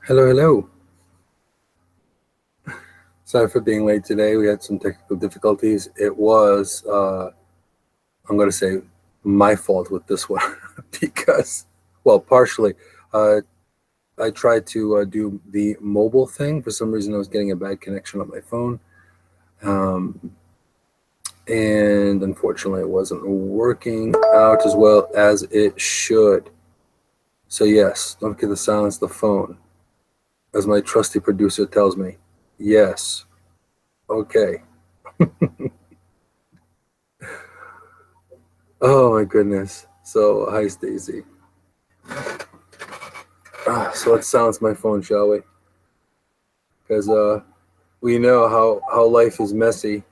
Hello, hello. Sorry for being late today. We had some technical difficulties. It was, I'm going to say, my fault with this one because, well, partially, uh, I tried to do the mobile thing. For some reason, I was getting a bad connection on my phone. And unfortunately, it wasn't working out as well as it should. So, yes, don't forget to silence the phone. As my trusty producer tells me, yes, okay. Oh my goodness. So, hi Stacy. So let's silence my phone, shall we? Because we know how life is messy,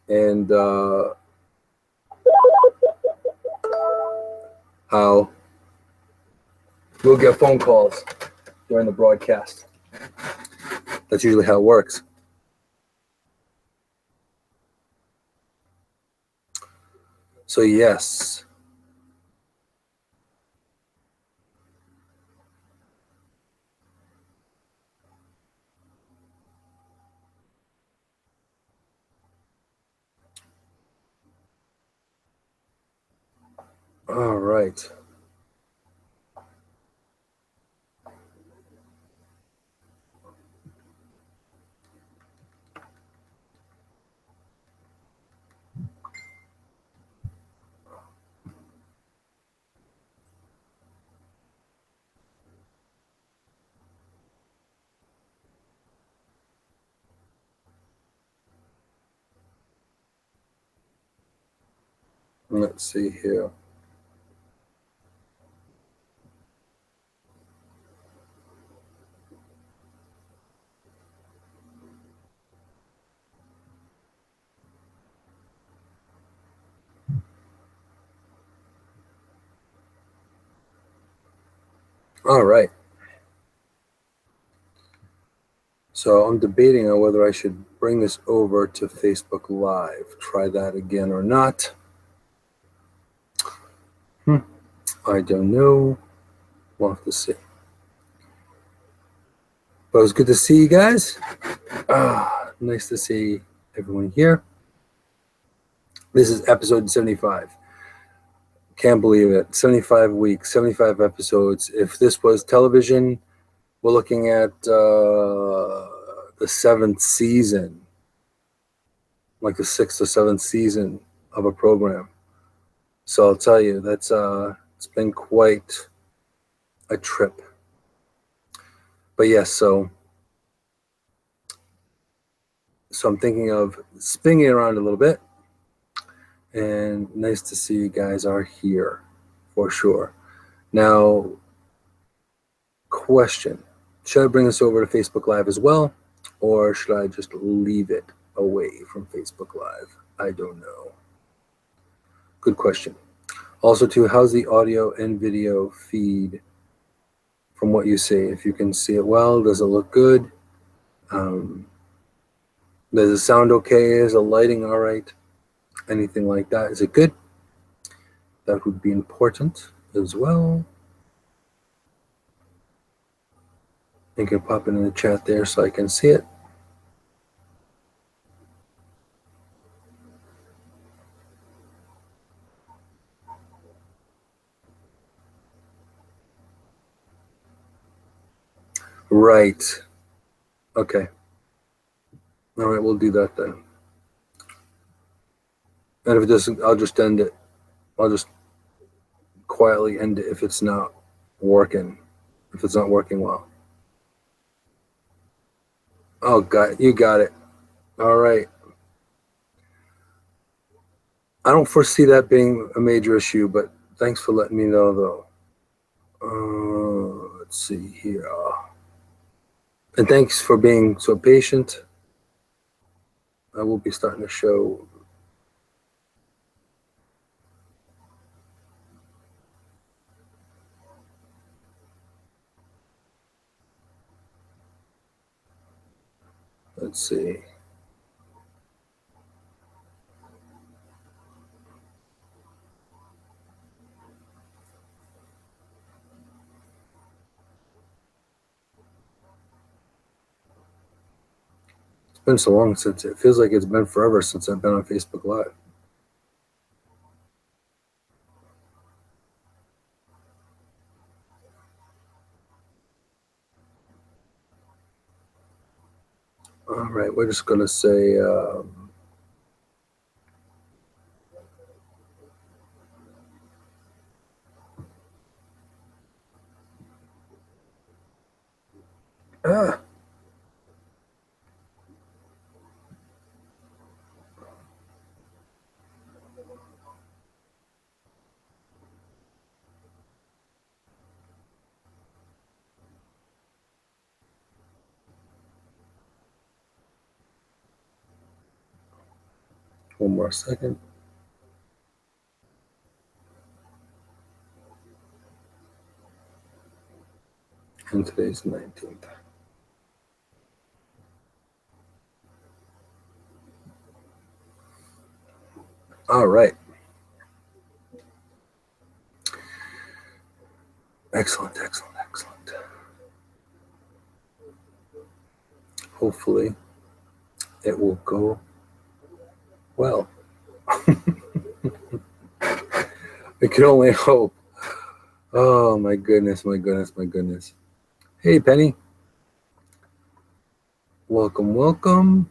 and how we'll get phone calls during the broadcast. That's usually how it works. So yes. All right. Let's see here. All right. So I'm debating on whether I should bring this over to Facebook Live. Try that again or not. I don't know. We'll have to see. But it was good to see you guys. Nice to see everyone here. This is episode 75. Can't believe it. 75 weeks, 75 episodes. If this was television, we're looking at the 7th season, like the 6th or 7th season of a program. So I'll tell you, that's it's been quite a trip. But yes, so I'm thinking of spinning it around a little bit. And nice to see you guys are here for sure. Now, question, should I bring this over to Facebook Live as well, or should I just leave it away from Facebook Live? I don't know. Good question. Also, too, how's the audio and video feed from what you see? If you can see it well, does it look good? Does it sound okay? Is the lighting all right? Anything like that? Is it good? That would be important as well. You can pop it in the chat there so I can see it. Right. Okay. All right, we'll do that then. And if it doesn't, I'll just end it. I'll just quietly end it if it's not working. If it's not working well. Oh, God, you got it. All right. I don't foresee that being a major issue, but thanks for letting me know, though. Let's see here. And thanks for being so patient. I will be starting the show. Let's see. been so long since it feels like it's been forever since I've been on Facebook Live. All right, we're just going to say ah. One more second. And today's 19th. All right. Excellent. Hopefully it will go well. I can only hope. Oh, my goodness. Hey, Penny. Welcome. Welcome,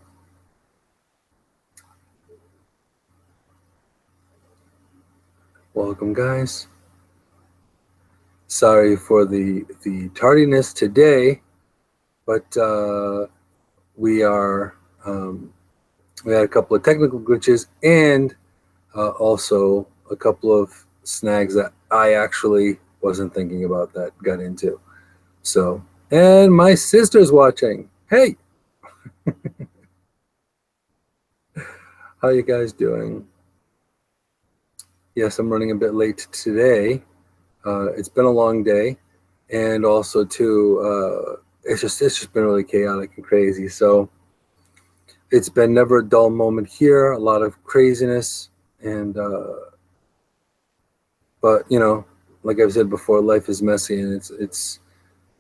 guys. Sorry for the tardiness today, but we had a couple of technical glitches and also a couple of snags that I actually wasn't thinking about that got into. So, and my sister's watching. Hey, how you guys doing? Yes, I'm running a bit late today. It's been a long day, and also too, it's just been really chaotic and crazy. So it's been never a dull moment here. A lot of craziness, and but you know, like I've said before, life is messy, and it's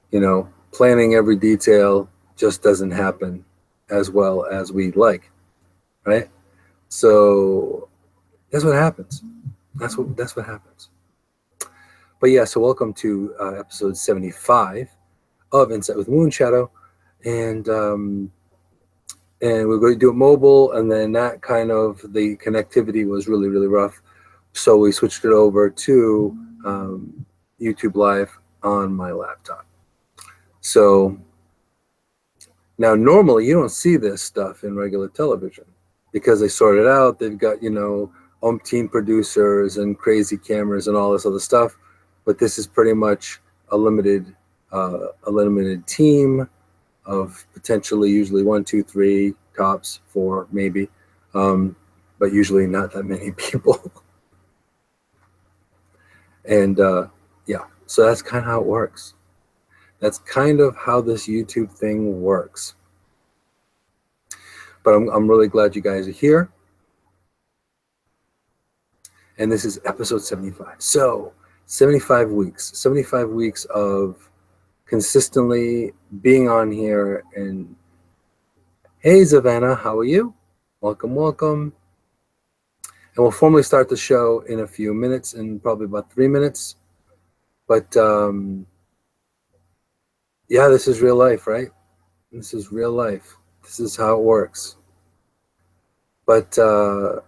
you know, planning every detail just doesn't happen as well as we'd like, right? So that's what happens. That's what happens. But yeah, so welcome to episode 75 of Insight with Moonshadow, and we're going to do it mobile, and then that kind of the connectivity was really rough, so we switched it over to YouTube Live on my laptop. So now normally you don't see this stuff in regular television because they sort it out. They've got, you know, umpteen producers and crazy cameras and all this other stuff, but this is pretty much a limited team of potentially usually 1, 2, 3 tops 4 maybe, but usually not that many people. And yeah, so that's kind of how it works. That's kind of how this YouTube thing works. But I'm really glad you guys are here. And this is episode 75. So 75 weeks of consistently being on here. And hey, Savannah, how are you? Welcome. And we'll formally start the show in a few minutes, in probably about 3 minutes. But yeah, this is real life, right? This is real life. This is how it works. But the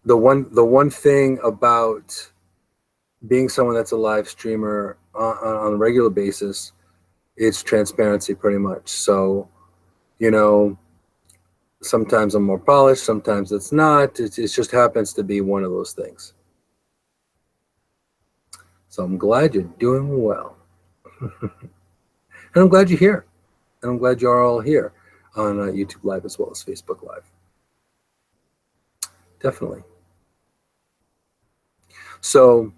one thing about being someone that's a live streamer on a regular basis, it's transparency pretty much. So, you know, sometimes I'm more polished, sometimes it's not. It just happens to be one of those things. So I'm glad you're doing well. And I'm glad you're here. And I'm glad you're all here on YouTube Live as well as Facebook Live. Definitely. So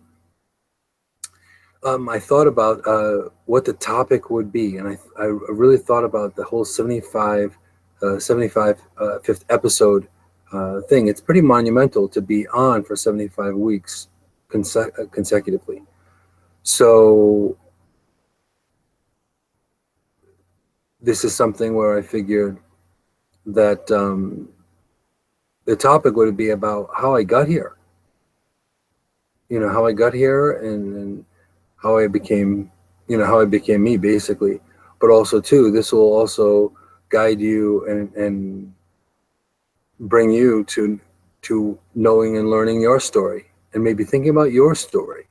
I thought about what the topic would be. And I really thought about the whole 75 fifth episode thing. It's pretty monumental to be on for 75 weeks consecutively. So this is something where I figured that the topic would be about how I got here. How I got here and how I became, how I became me, basically. But also, too, this will also guide you and bring you to knowing and learning your story, and maybe thinking about your story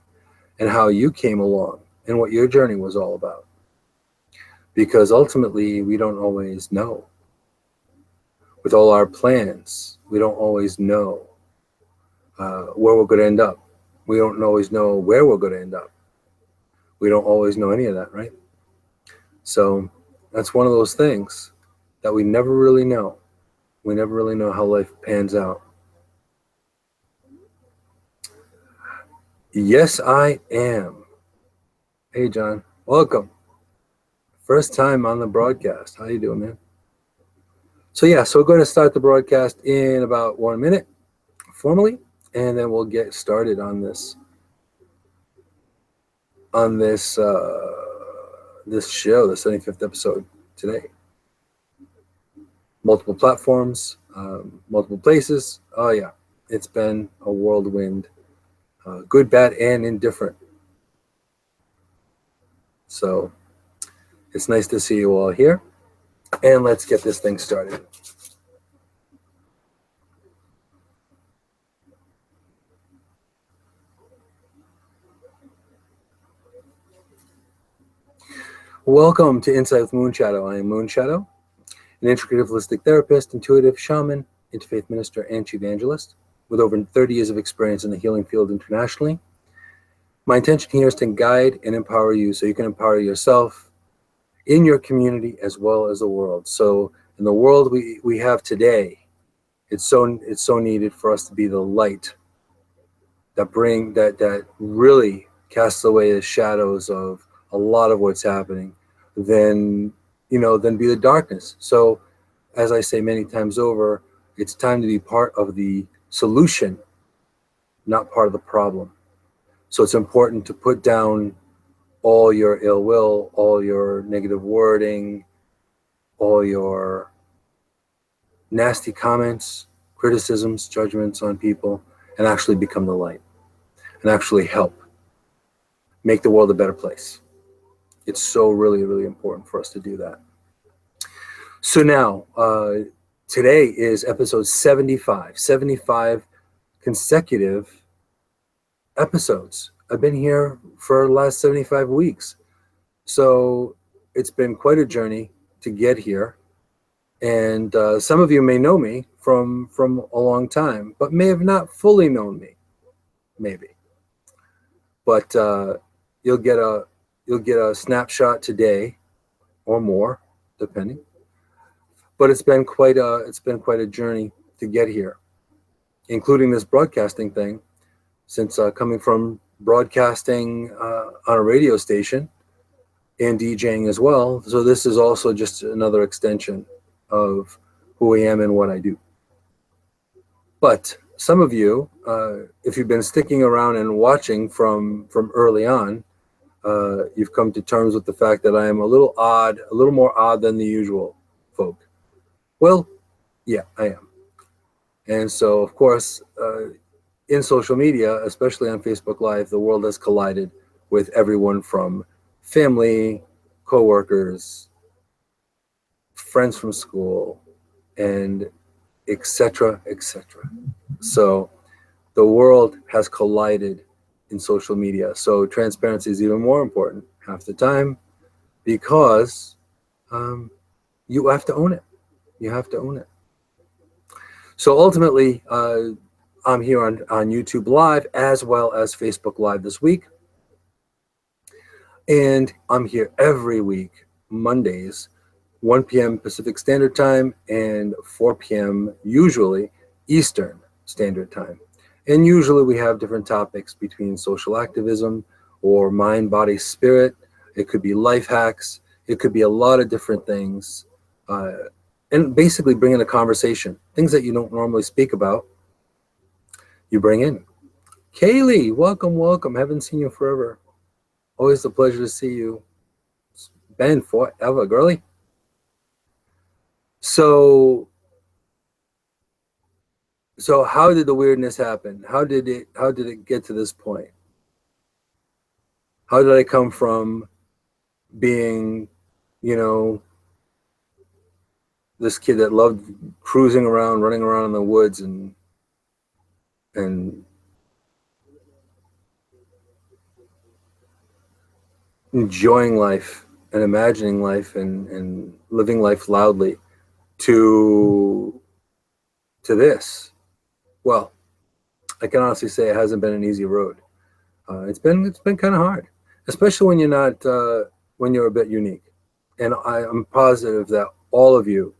and how you came along and what your journey was all about. Because ultimately, we don't always know. With all our plans, we don't always know where we're going to end up. We don't always know where we're going to end up. We don't always know any of that, right? So that's one of those things that we never really know. We never really know how life pans out. Yes, I am. Hey, John. Welcome. First time on the broadcast. How you doing, man? So we're going to start the broadcast in about 1 minute, formally, and then we'll get started on this this show, the 75th episode today. Multiple platforms, multiple places. Oh yeah, it's been a whirlwind, good, bad, and indifferent. So it's nice to see you all here, and let's get this thing started. Welcome to Insight with Moonshadow. I am Moonshadow, an integrative holistic therapist, intuitive shaman, interfaith minister, and CHI-vangelist with over 30 years of experience in the healing field internationally. My intention here is to guide and empower you so you can empower yourself in your community as well as the world. So in the world we have today, it's so needed for us to be the light that really casts away the shadows of a lot of what's happening, then be the darkness. So as I say many times over, it's time to be part of the solution, not part of the problem. So it's important to put down all your ill will, all your negative wording, all your nasty comments, criticisms, judgments on people, and actually become the light and actually help make the world a better place. It's so really, really important for us to do that. So now, today is episode 75 consecutive episodes. I've been here for the last 75 weeks. So it's been quite a journey to get here. And some of you may know me from a long time, but may have not fully known me, maybe. But you'll get a snapshot today, or more, depending. But it's been quite a journey to get here, including this broadcasting thing. Since coming from broadcasting on a radio station and DJing as well, so this is also just another extension of who I am and what I do. But some of you, if you've been sticking around and watching from early on, you've come to terms with the fact that I am a little more odd than the usual folk. Well, yeah, I am. And so, of course, in social media, especially on Facebook Live, the world has collided with everyone from family, co-workers, friends from school, and etc. So the world has collided in social media. So transparency is even more important half the time, because you have to own it. You have to own it. So ultimately, I'm here on YouTube Live as well as Facebook Live this week. And I'm here every week, Mondays, 1 p.m. Pacific Standard Time and 4 p.m. usually Eastern Standard Time. And usually we have different topics between social activism or mind, body, spirit. It could be life hacks. It could be a lot of different things. And basically bring in a conversation. Things that you don't normally speak about, you bring in. Kaylee, welcome. Haven't seen you forever. Always a pleasure to see you. It's been forever, girly. So So how did the weirdness happen? How did it get to this point? How did I come from being, you know, this kid that loved cruising around, running around in the woods and enjoying life and imagining life and living life loudly to this? Well, I can honestly say it hasn't been an easy road. It's been kind of hard, especially when you're not when you're a bit unique. And I'm positive that all of you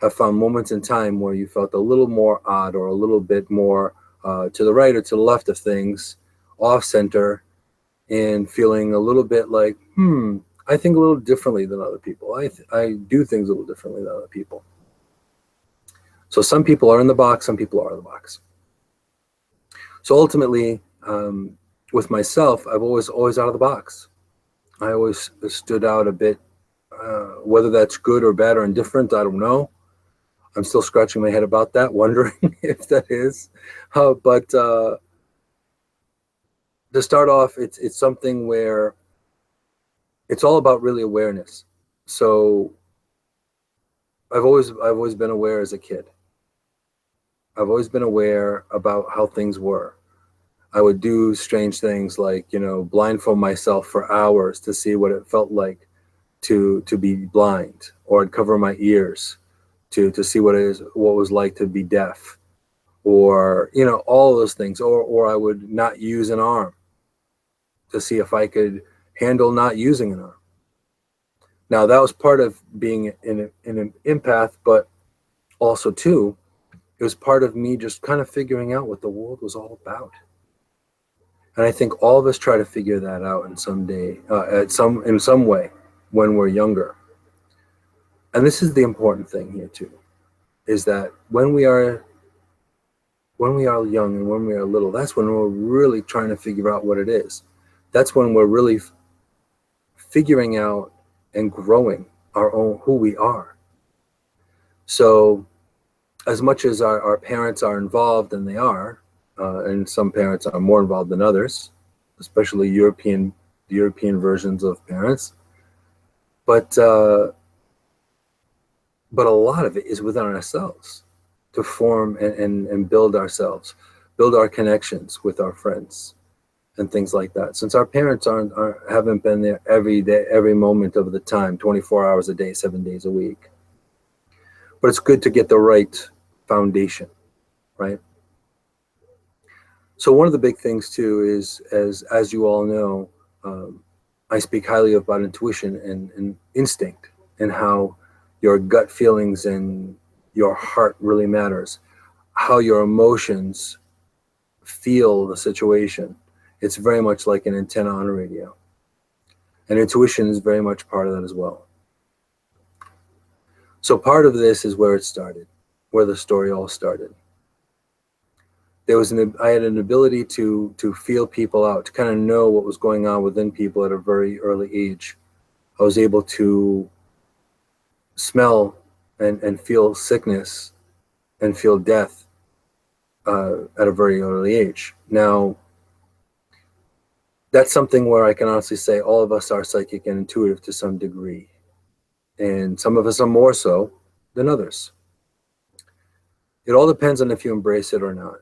have found moments in time where you felt a little more odd or a little bit more to the right or to the left of things, off center, and feeling a little bit like, I think a little differently than other people. I do things a little differently than other people. So some people are in the box, some people are in the box. So ultimately, with myself, I've always out of the box. I always stood out a bit. Whether that's good or bad or indifferent, I don't know. I'm still scratching my head about that, wondering if that is. But to start off, it's something where it's all about really awareness. So I've always been aware as a kid. I've always been aware about how things were. I would do strange things like, blindfold myself for hours to see what it felt like to be blind, or I'd cover my ears to see what was like to be deaf, or all of those things, or I would not use an arm to see if I could handle not using an arm. Now that was part of being in an empath, but also too, it was part of me just kind of figuring out what the world was all about. And I think all of us try to figure that out in some way when we're younger. And this is the important thing here too, is that when we are young and when we are little, that's when we're really trying to figure out what it is. That's when we're really figuring out and growing our own who we are. So as much as our parents are involved, and they are, and some parents are more involved than others, especially European versions of parents, but a lot of it is within ourselves, to form and build ourselves, build our connections with our friends and things like that. Since our parents haven't been there every day, every moment of the time, 24 hours a day, 7 days a week. But it's good to get the right foundation, right? So one of the big things too is, as you all know, I speak highly about intuition and instinct, and how your gut feelings and your heart really matters, how your emotions feel the situation. It's very much like an antenna on a radio. And intuition is very much part of that as well. So part of this is where it started, where the story all started. I had an ability to feel people out, to kind of know what was going on within people at a very early age. I was able to smell and feel sickness and feel death at a very early age. Now, that's something where I can honestly say all of us are psychic and intuitive to some degree. And some of us are more so than others. It all depends on if you embrace it or not.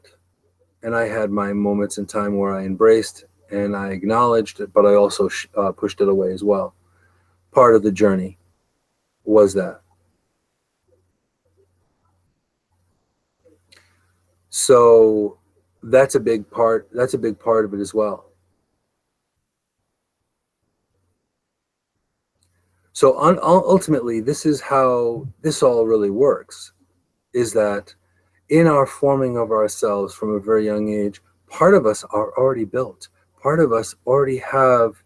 And I had my moments in time where I embraced and I acknowledged it, but I also pushed it away as well. Part of the journey was that. So that's a big part. That's a big part of it as well. So ultimately, this is how this all really works, is that in our forming of ourselves from a very young age, part of us are already built. Part of us already have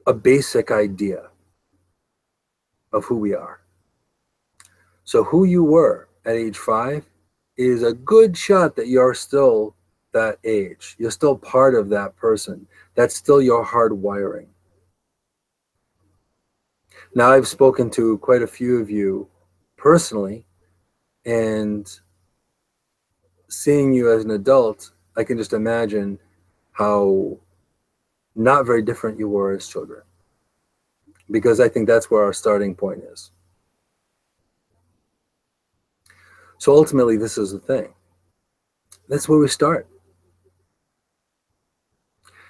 a basic idea of who we are. So who you were at age 5 is a good shot that you're still that age. You're still part of that person. That's still your hard wiring. Now, I've spoken to quite a few of you personally, and seeing you as an adult, I can just imagine how not very different you were as children, because I think that's where our starting point is. So ultimately, this is the thing. That's where we start.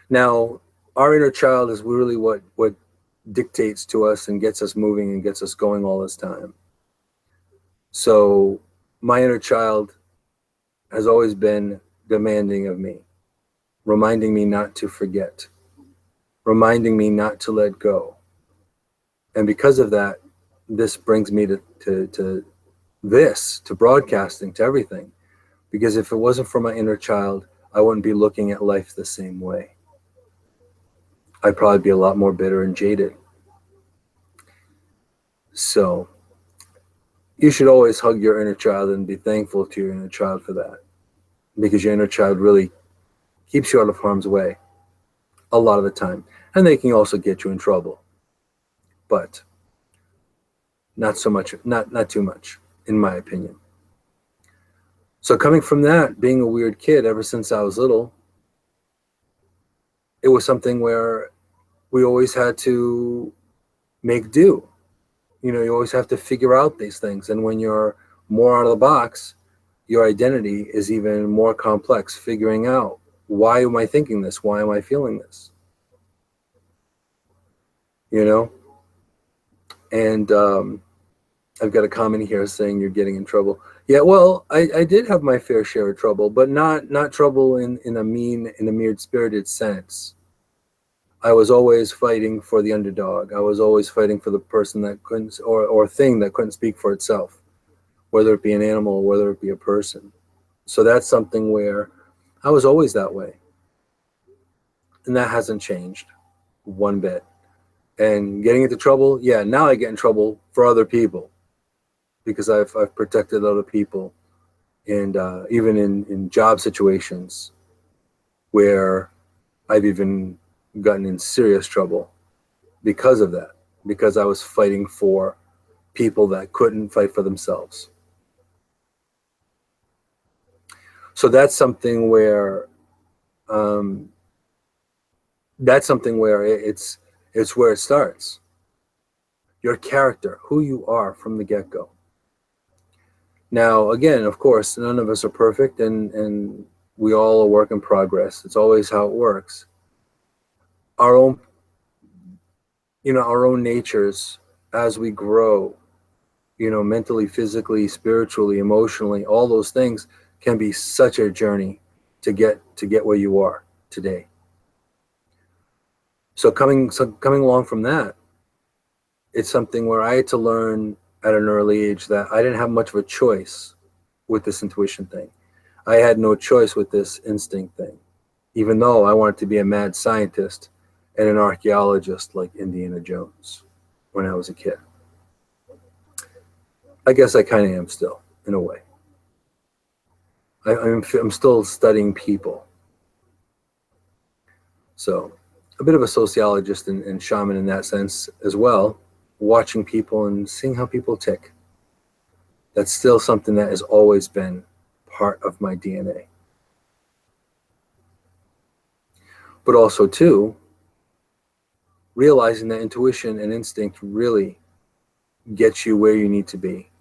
Now, our inner child is really what dictates to us and gets us moving and gets us going all this time. So my inner child has always been demanding of me, reminding me not to forget, reminding me not to let go. And because of that, this brings me to broadcasting, to everything. Because if it wasn't for my inner child, I wouldn't be looking at life the same way. I'd probably be a lot more bitter and jaded. So you should always hug your inner child and be thankful to your inner child for that. Because your inner child really keeps you out of harm's way a lot of the time. And they can also get you in trouble. But not so much, not too much, in my opinion. So coming from that, being a weird kid ever since I was little, it was something where we always had to make do. You know, you always have to figure out these things. And when you're more out of the box, your identity is even more complex, figuring out, why am I thinking this? Why am I feeling this? You know? And I've got a comment here saying you're getting in trouble. Yeah, well, I did have my fair share of trouble, but not trouble in a mean-spirited sense. I was always fighting for the underdog. I was always fighting for the person that couldn't, or thing that couldn't speak for itself, whether it be an animal or whether it be a person. So that's something where I was always that way. And that hasn't changed one bit. And getting into trouble, yeah, now I get in trouble for other people because I've protected other people. And even in job situations where I've even gotten in serious trouble because of that, because I was fighting for people that couldn't fight for themselves. So that's something where it's where it starts. Your character, who you are from the get-go. Now, again, of course, none of us are perfect, and we all are work in progress. It's always how it works. Our own natures, as we grow, mentally, physically, spiritually, emotionally, all those things can be such a journey to get where you are today. So coming along from that, it's something where I had to learn at an early age that I didn't have much of a choice with this intuition thing. I had no choice with this instinct thing, even though I wanted to be a mad scientist and an archaeologist like Indiana Jones when I was a kid. I guess I kind of am still, in a way. I'm still studying people. So a bit of a sociologist and shaman in that sense as well, watching people and seeing how people tick. That's still something that has always been part of my DNA. But also, too, realizing that intuition and instinct really get you where you need to be.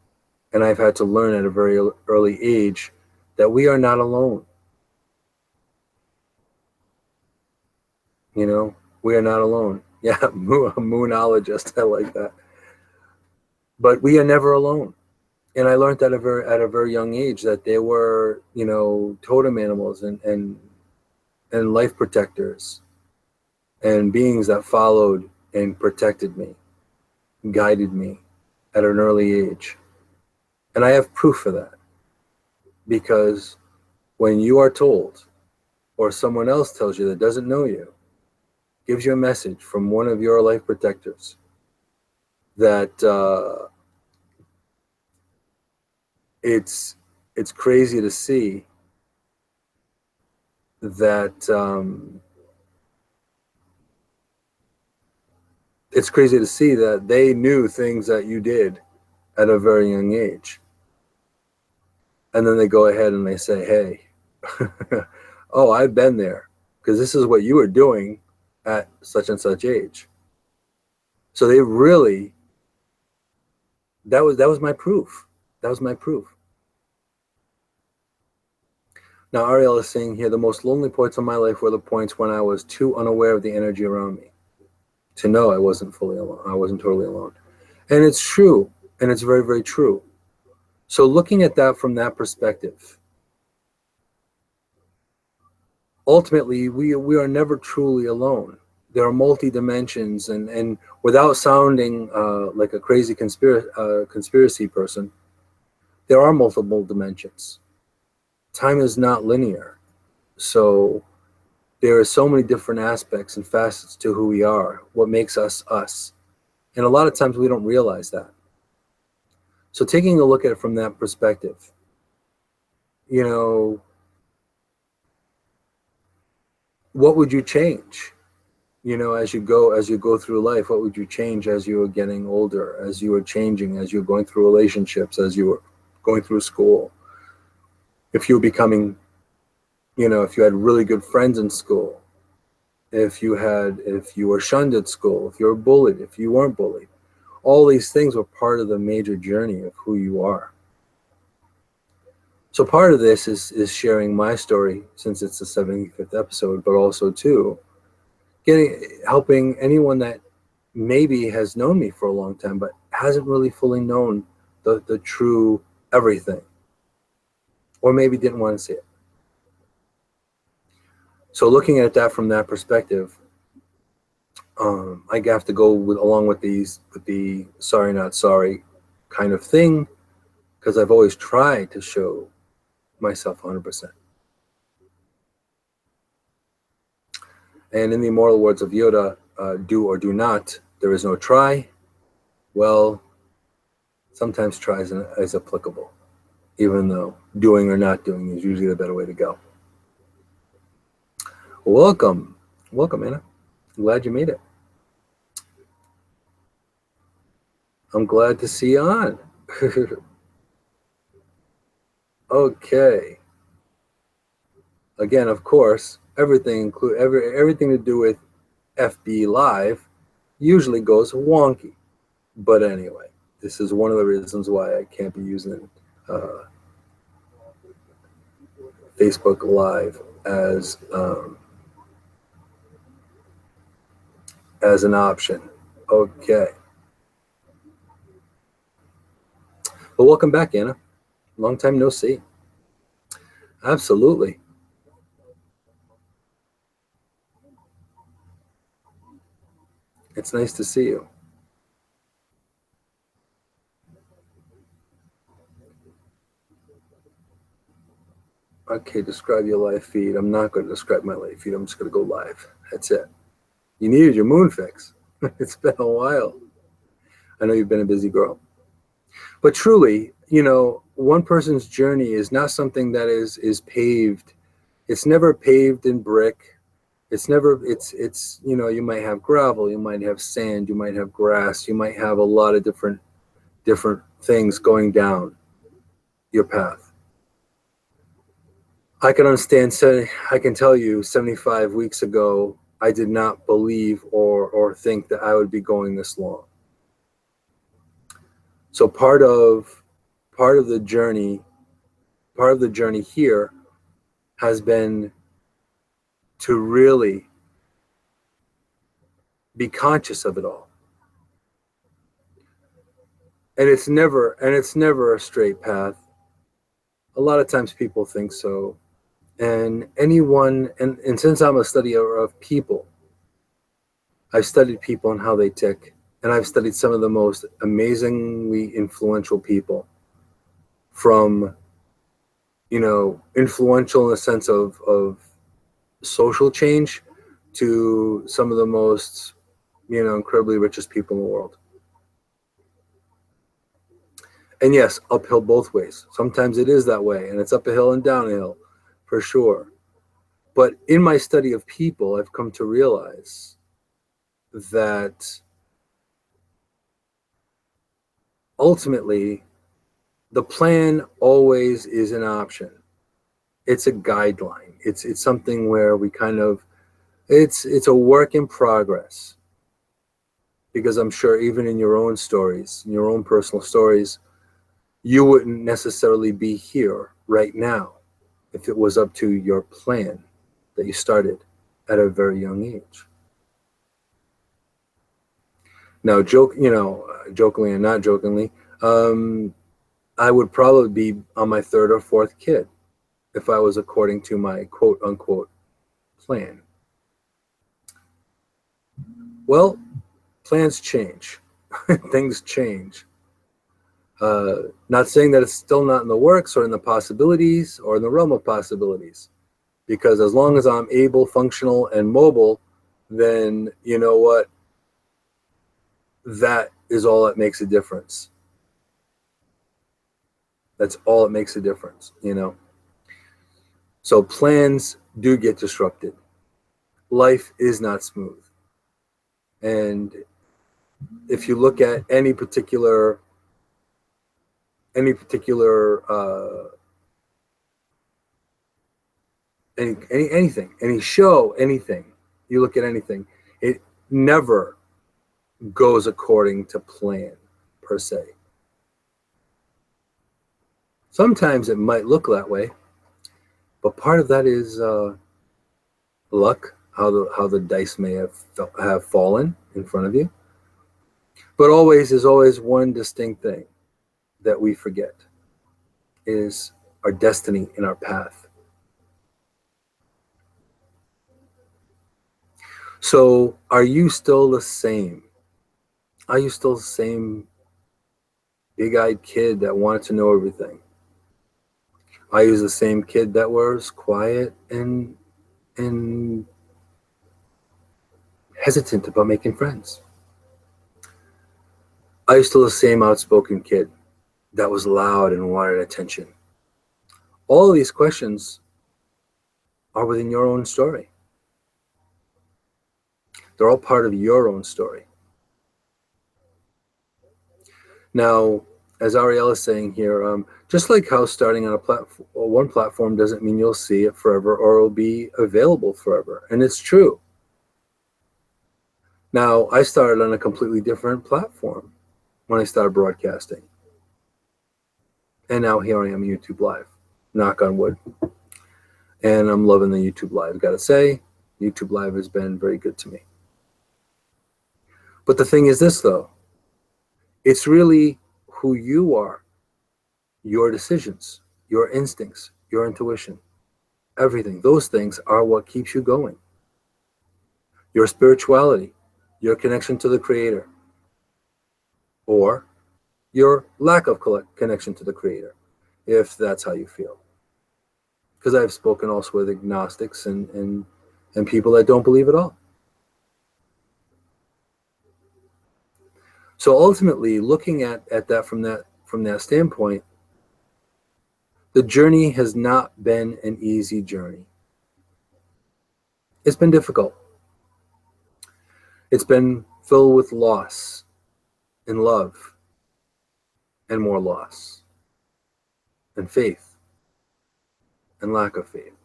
And I've had to learn at a very early age that we are not alone. We are not alone. Yeah, moonologist, I like that. But we are never alone. And I learned that at a very young age that there were, totem animals and life protectors and beings that followed and protected me, guided me at an early age. And I have proof of that, because when you are told, or someone else tells you that doesn't know you, gives you a message from one of your life protectors, that it's crazy to see that it's crazy to see that they knew things that you did at a very young age. And then they go ahead and they say, hey, oh, I've been there, because this is what you were doing at such and such age. So they really, that was my proof. That was my proof. Now, Ariel is saying here, the most lonely points of my life were the points when I was too unaware of the energy around me to know I wasn't fully alone. I wasn't totally alone. And it's true. And it's very, very true. So looking at that from that perspective, ultimately, we are never truly alone. There are multi-dimensions, and without sounding like a crazy conspiracy person, there are multiple dimensions. Time is not linear. So there are so many different aspects and facets to who we are, what makes us us. And a lot of times we don't realize that. So taking a look at it from that perspective, you know, what would you change? You know, as you go through life, what would you change as you were getting older, as you were changing, as you were going through relationships, as you were going through school? If you were becoming, you know, if you had really good friends in school, if you were shunned at school, if you were bullied, if you weren't bullied, all these things were part of the major journey of who you are. So part of this is sharing my story, since it's the 75th episode, but also too, helping anyone that maybe has known me for a long time, but hasn't really fully known the true everything, or maybe didn't want to see it. So looking at that from that perspective, I have to go along with the sorry not sorry kind of thing, because I've always tried to show myself 100%. And in the immortal words of Yoda, do or do not, there is no try. Well, sometimes try is applicable, even though doing or not doing is usually the better way to go. Welcome, Anna. I'm glad you made it. I'm glad to see you on. Okay. Again, of course, everything to do with FB Live usually goes wonky. But anyway, this is one of the reasons why I can't be using Facebook Live as an option. Okay. Well, welcome back, Anna. Long time no see. Absolutely. It's nice to see you. Okay, describe your live feed. I'm not going to describe my live feed. I'm just going to go live. That's it. You needed your moon fix. It's been a while. I know you've been a busy girl. But truly, you know, one person's journey is not something that is paved. It's never paved in brick. It's you know, you might have gravel, you might have sand, you might have grass, you might have a lot of different things going down your path. I can understand, I can tell you 75 weeks ago, I did not believe or think that I would be going this long. So part of the journey here has been to really be conscious of it all. And it's never a straight path. A lot of times people think so. And since I'm a studier of people, I've studied people and how they tick. And I've studied some of the most amazingly influential people, from, you know, influential in the sense of social change, to some of the most, you know, incredibly richest people in the world. And yes, uphill both ways. Sometimes it is that way, and it's up a hill and down a hill, for sure. But in my study of people, I've come to realize that ultimately The plan always is an option. It's a guideline. It's something where we kind of, it's a work in progress. Because I'm sure even in your own stories, in your own personal stories, you wouldn't necessarily be here right now if it was up to your plan that you started at a very young age. Now, jokingly and not jokingly, I would probably be on my third or fourth kid if I was according to my quote unquote plan. Well, plans change. Things change. Not saying that it's still not in the works or in the possibilities or in the realm of possibilities, because as long as I'm able, functional, and mobile, then you know what? That is all that makes a difference. That's all that makes a difference, you know? So plans do get disrupted. Life is not smooth. And if you look at any particular anything, any show, anything, you look at anything, it never goes according to plan per se. Sometimes it might look that way, but part of that is luck, how the dice may have fallen in front of you. But always, there's always one distinct thing that we forget, is our destiny and our path. So are you still the same? Are you still the same big-eyed kid that wanted to know everything? Are you the same kid that was quiet and hesitant about making friends? Are you still the same outspoken kid that was loud and wanted attention? All of these questions are within your own story. They're all part of your own story. Now, as Ariel is saying here, just like how starting on one platform doesn't mean you'll see it forever or it'll be available forever. And it's true. Now, I started on a completely different platform when I started broadcasting. And now here I am, YouTube Live. Knock on wood. And I'm loving the YouTube Live. Gotta say, YouTube Live has been very good to me. But the thing is this, though. It's really who you are, your decisions, your instincts, your intuition, everything. Those things are what keeps you going. Your spirituality, your connection to the Creator, or your lack of connection to the Creator, if that's how you feel. Because I've spoken also with agnostics and people that don't believe at all. So ultimately, looking at that from that standpoint, the journey has not been an easy journey. It's been difficult. It's been filled with loss and love and more loss and faith and lack of faith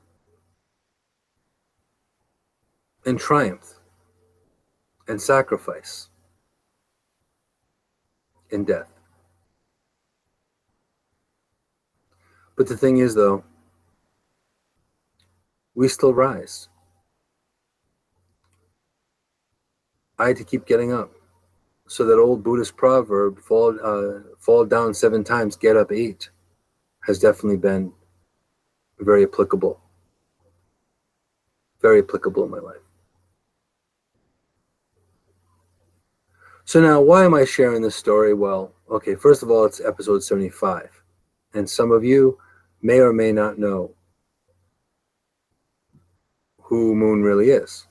and triumph and sacrifice and death. But the thing is, though, we still rise. I had to keep getting up. So that old Buddhist proverb, fall down 7 times, get up 8, has definitely been very applicable. Very applicable in my life. So now, why am I sharing this story? Well, okay, first of all, it's episode 75. And some of you may or may not know who Moon really is.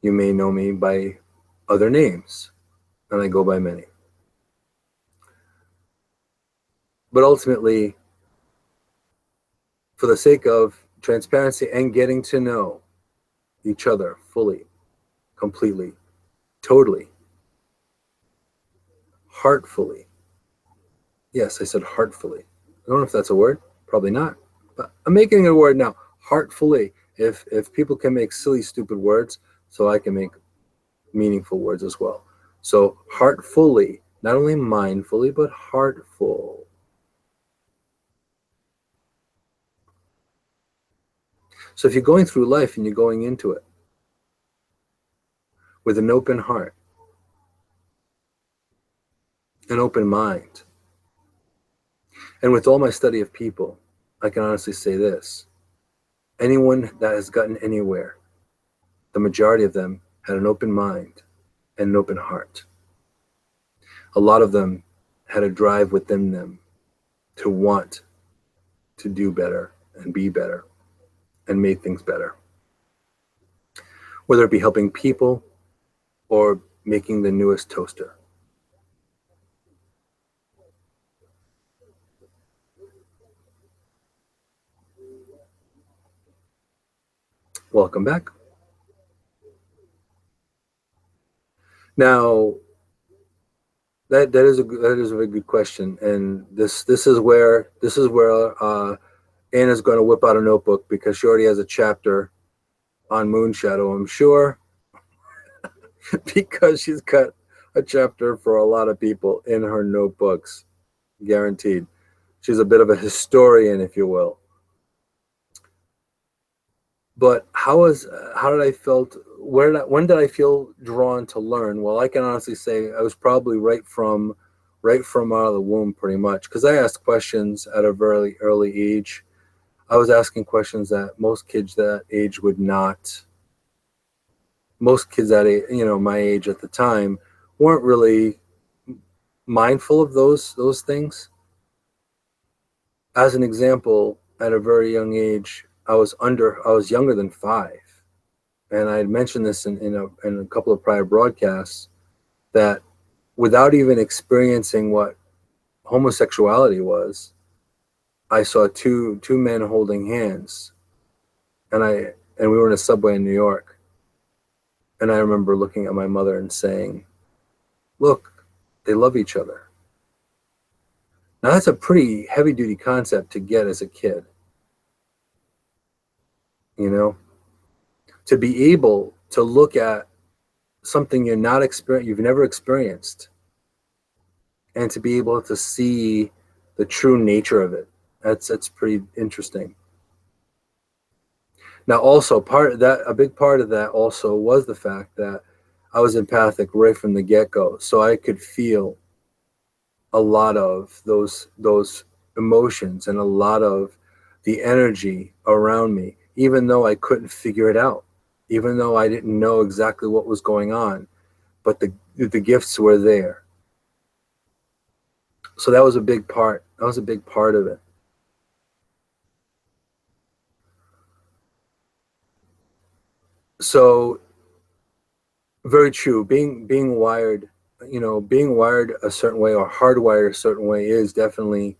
You may know me by other names, and I go by many. But ultimately, for the sake of transparency and getting to know each other fully, completely, totally, heartfully, Yes, I said heartfully. I don't know if that's a word. Probably not. But I'm making it a word now. Heartfully. If people can make silly, stupid words, so I can make meaningful words as well. So heartfully, not only mindfully, but heartful. So if you're going through life and you're going into it with an open heart, an open mind, and with all my study of people, I can honestly say this. Anyone that has gotten anywhere, the majority of them had an open mind and an open heart. A lot of them had a drive within them to want to do better and be better and make things better. Whether it be helping people or making the newest toaster. Welcome back. Now, that is a very good question, and this is where Anna's going to whip out a notebook because she already has a chapter on Moonshadow, I'm sure, because she's got a chapter for a lot of people in her notebooks, guaranteed. She's a bit of a historian, if you will. But how did I felt? When did I feel drawn to learn? Well, I can honestly say I was probably right from out of the womb, pretty much, because I asked questions at a very early age. I was asking questions that most kids that age would not. Most kids that my age at the time weren't really mindful of those things. As an example, at a very young age, I was younger than 5. And I had mentioned this in a couple of prior broadcasts, that without even experiencing what homosexuality was, I saw two men holding hands, and we were in a subway in New York, and I remember looking at my mother and saying, "Look, they love each other." Now that's a pretty heavy duty concept to get as a kid, to be able to look at something you've never experienced, and to be able to see the true nature of it. That's pretty interesting. Now, also a big part of that also was the fact that I was empathic right from the get-go, so I could feel a lot of those emotions and a lot of the energy around me, even though I couldn't figure it out, even though I didn't know exactly what was going on, but the gifts were there. So that was a big part. That was a big part of it. So very true. Being wired, being wired a certain way or hardwired a certain way is definitely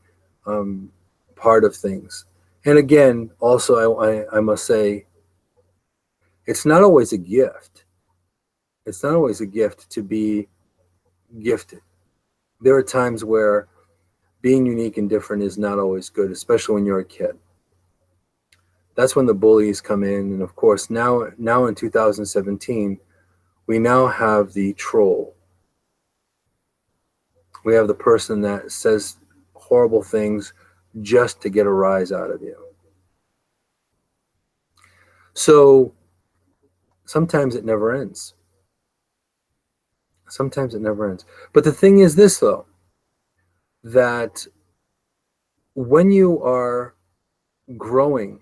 part of things. And again, also I must say, it's not always a gift. It's not always a gift to be gifted. There are times where being unique and different is not always good, especially when you're a kid. That's when the bullies come in, and of course now in 2017, we now have the troll. We have the person that says horrible things just to get a rise out of you. So sometimes it never ends. Sometimes it never ends. But the thing is this, though, that when you are growing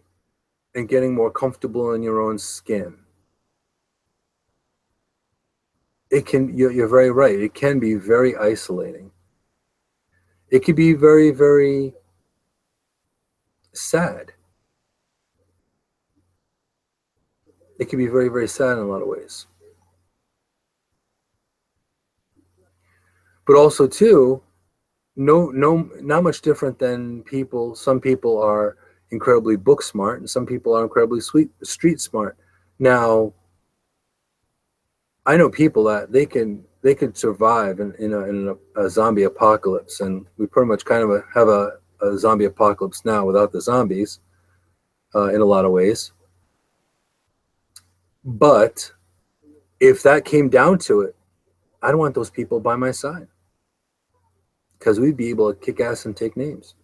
and getting more comfortable in your own skin, you're very right, it can be very isolating. It can be very, very sad. It can be very, very sad in a lot of ways. But also, too, not much different than people. Some people are incredibly book smart, and some people are incredibly street smart. Now, I know people that they could survive in a zombie apocalypse. And we pretty much kind of have a zombie apocalypse now without the zombies in a lot of ways. But if that came down to it, I don't want those people by my side, because we'd be able to kick ass and take names.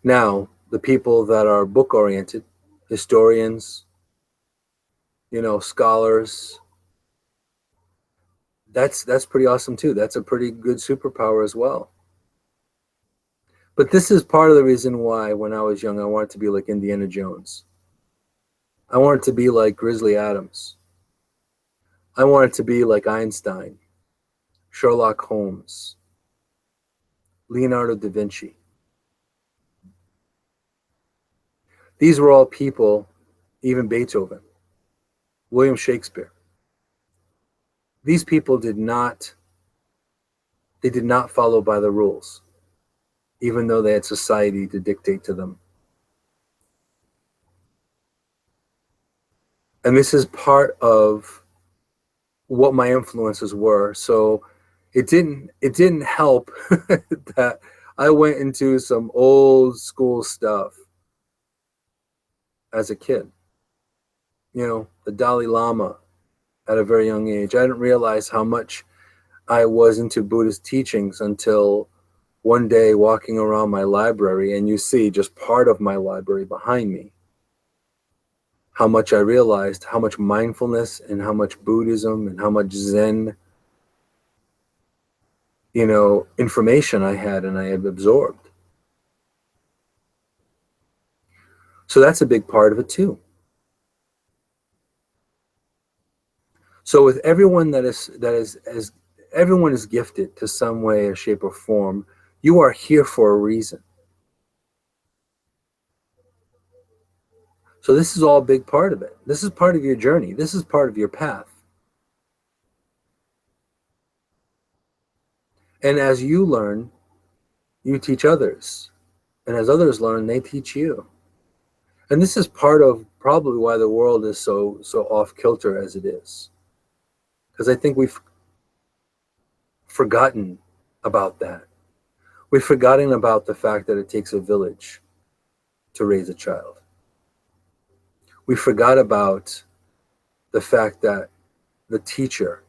Now, the people that are book oriented, historians, scholars, that's pretty awesome too. That's a pretty good superpower as well. But this is part of the reason why when I was young I wanted to be like Indiana Jones. I wanted to be like Grizzly Adams. I wanted to be like Einstein, Sherlock Holmes, Leonardo da Vinci. These were all people, even Beethoven, William Shakespeare. These people did not follow by the rules, even though they had society to dictate to them. And this is part of what my influences were. So it didn't help that I went into some old school stuff as a kid. The Dalai Lama at a very young age. I didn't realize how much I was into Buddhist teachings until one day walking around my library, and you see just part of my library behind me, how much I realized how much mindfulness and how much Buddhism and how much Zen, information I had and I had absorbed. So that's a big part of it too. So with everyone everyone is gifted to some way or shape or form. You are here for a reason. So this is all a big part of it. This is part of your journey. This is part of your path. And as you learn, you teach others. And as others learn, they teach you. And this is part of probably why the world is so off kilter as it is. Because I think we've forgotten about that. We've forgotten about the fact that it takes a village to raise a child. We forgot about the fact that the teacher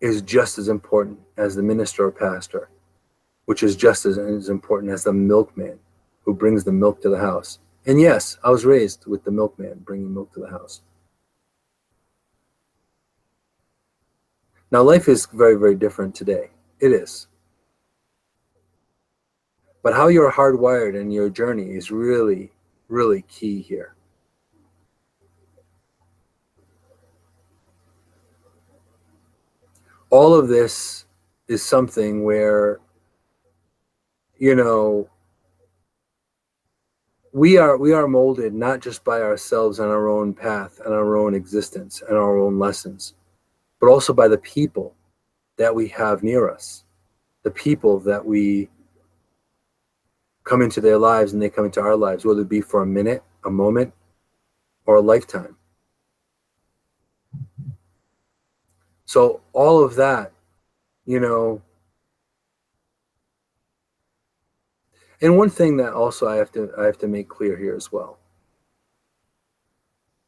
is just as important as the minister or pastor, which is just as important as the milkman who brings the milk to the house. And yes, I was raised with the milkman bringing milk to the house. Now, life is very, very different today. It is. But how you're hardwired in your journey is really, really key here. All of this is something where, we are molded not just by ourselves and our own path and our own existence and our own lessons, but also by the people that we have near us, the people that we come into their lives and they come into our lives, whether it be for a minute, a moment, or a lifetime. So all of that, and one thing that also I have to make clear here as well.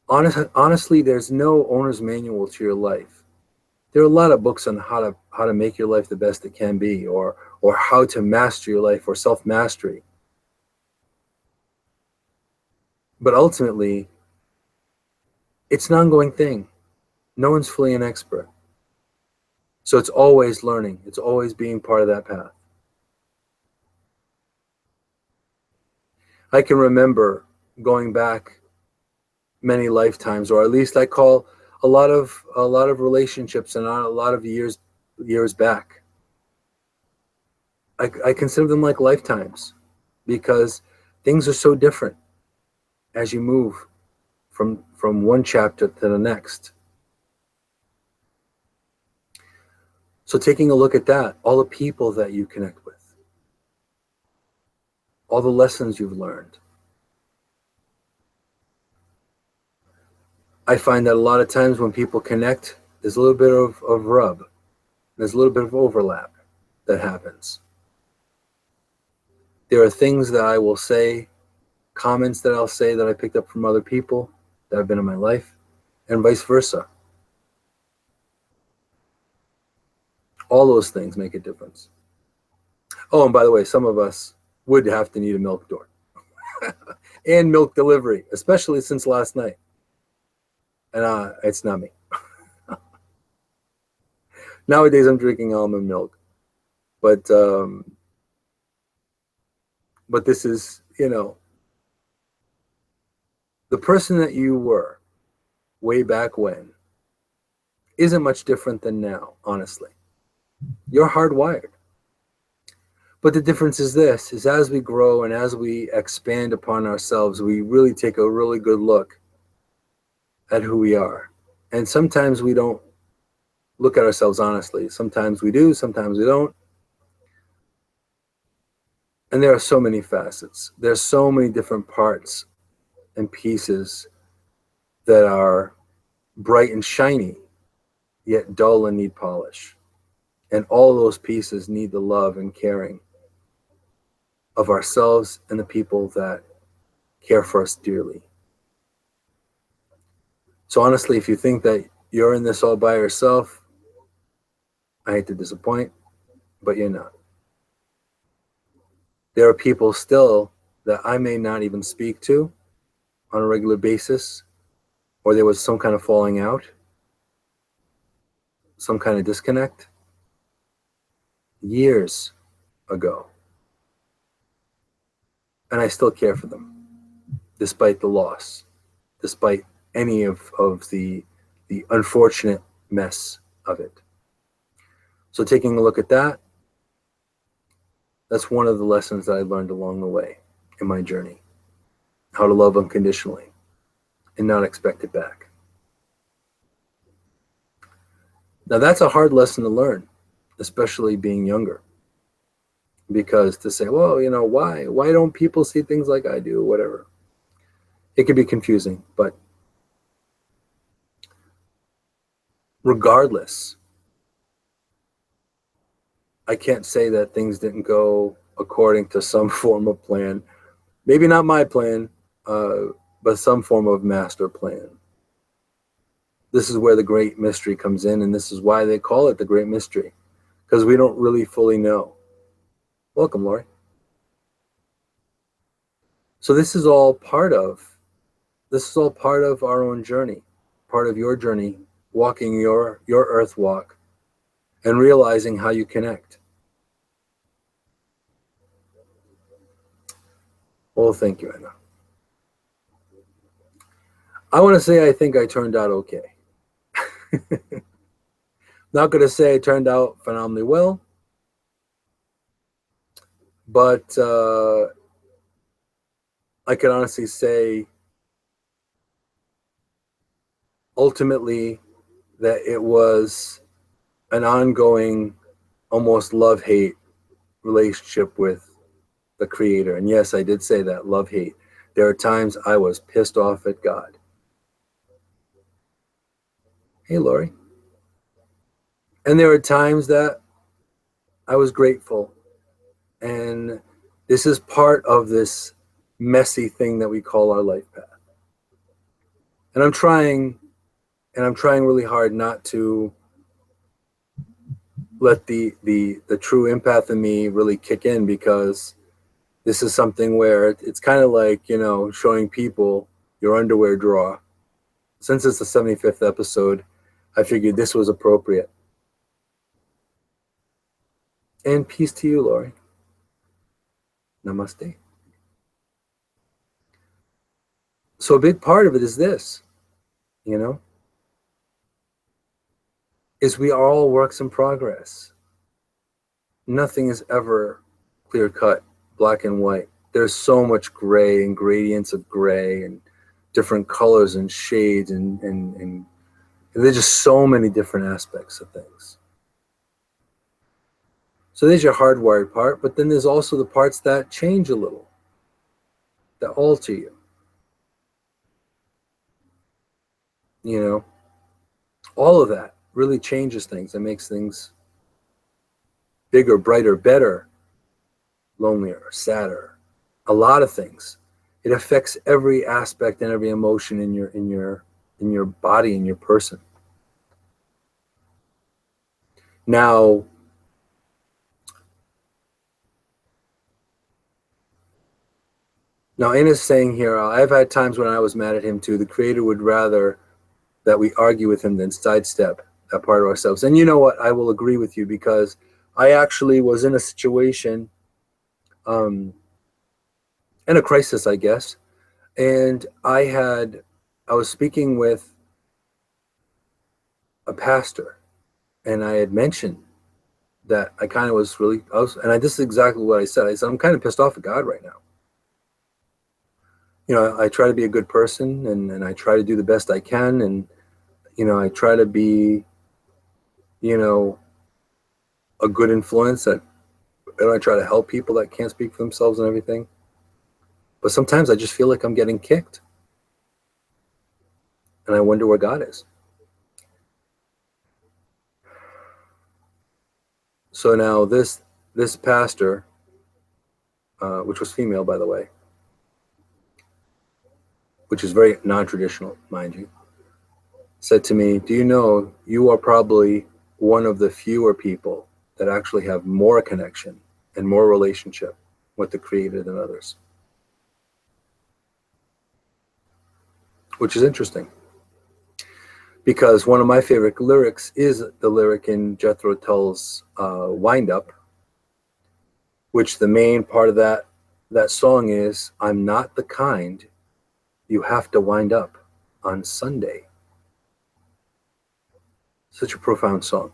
Honestly, there's no owner's manual to your life. There are a lot of books on how to make your life the best it can be, or how to master your life, or self-mastery. But ultimately, it's an ongoing thing. No one's fully an expert. So it's always learning. It's always being part of that path. I can remember going back many lifetimes, or at least I call a lot of relationships and a lot of years back. I consider them like lifetimes, because things are so different as you move from one chapter to the next. So taking a look at that, all the people that you connect with, all the lessons you've learned, I find that a lot of times when people connect, there's a little bit of rub. There's a little bit of overlap that happens. There are things that I will say, comments that I'll say that I picked up from other people that have been in my life, and vice versa. All those things make a difference. Oh, and by the way, some of us would have to need a milk door and milk delivery, especially since last night. And it's not me. Nowadays, I'm drinking almond milk, but this is, the person that you were way back when isn't much different than now, honestly. You're hardwired. But the difference is this, is as we grow and as we expand upon ourselves, we really take a really good look at who we are. And sometimes we don't look at ourselves honestly. Sometimes we do, sometimes we don't. And there are so many facets. There's so many different parts and pieces that are bright and shiny, yet dull and need polish. And all those pieces need the love and caring of ourselves and the people that care for us dearly. So honestly, if you think that you're in this all by yourself, I hate to disappoint, but you're not. There are people still that I may not even speak to on a regular basis, or there was some kind of falling out, some kind of disconnect years ago. And I still care for them, despite the loss, despite any of the unfortunate mess of it. So taking a look at that, that's one of the lessons that I learned along the way in my journey. How to love unconditionally and not expect it back. Now that's a hard lesson to learn, especially being younger. Because to say, well, why don't people see things like I do, whatever. It can be confusing, but regardless, I can't say that things didn't go according to some form of plan. Maybe not my plan, but some form of master plan. This is where the great mystery comes in, and this is why they call it the great mystery, because we don't really fully know. Welcome, Lori. So this is all part of our own journey, part of your journey, walking your earth walk and realizing how you connect. Well, thank you, Anna. I want to say I think I turned out okay. Not going to say I turned out phenomenally well, but I can honestly say ultimately that it was an ongoing, almost love-hate relationship with the Creator. And yes, I did say that, love-hate. There are times I was pissed off at God. Hey, Lori. And there are times that I was grateful. And this is part of this messy thing that we call our life path. And I'm trying really hard not to let the true empath in me really kick in, because this is something where it's kind of like, showing people your underwear drawer. Since it's the 75th episode, I figured this was appropriate. And peace to you, Lori. Namaste. So a big part of it is this, is we are all works in progress. Nothing is ever clear cut, black and white. There's so much gray and gradients of gray and different colors and shades and there's just so many different aspects of things. So there's your hardwired part, but then there's also the parts that change a little, that alter you. You know, all of that really changes things and makes things bigger, brighter, better, lonelier, sadder, a lot of things. It affects every aspect and every emotion in your body, in your person. Now, in his saying here, I've had times when I was mad at him too. The Creator would rather that we argue with him than sidestep that part of ourselves. And you know what? I will agree with you, because I actually was in a situation, in a crisis, I guess, and I was speaking with a pastor, and I had mentioned that I kind of was really, this is exactly what I said. I said, I'm kind of pissed off at God right now. You know, I try to be a good person, and I try to do the best I can. And, you know, I try to be, you know, a good influence, and I try to help people that can't speak for themselves and everything. But sometimes I just feel like I'm getting kicked. And I wonder where God is. So now this pastor, which was female, by the way, which is very non-traditional, mind you, said to me, do you know you are probably one of the fewer people that actually have more connection and more relationship with the Creator than others? Which is interesting, because one of my favorite lyrics is the lyric in Jethro Tull's Wind Up, which the main part of that song is, I'm not the kind you have to wind up on Sunday. Such a profound song.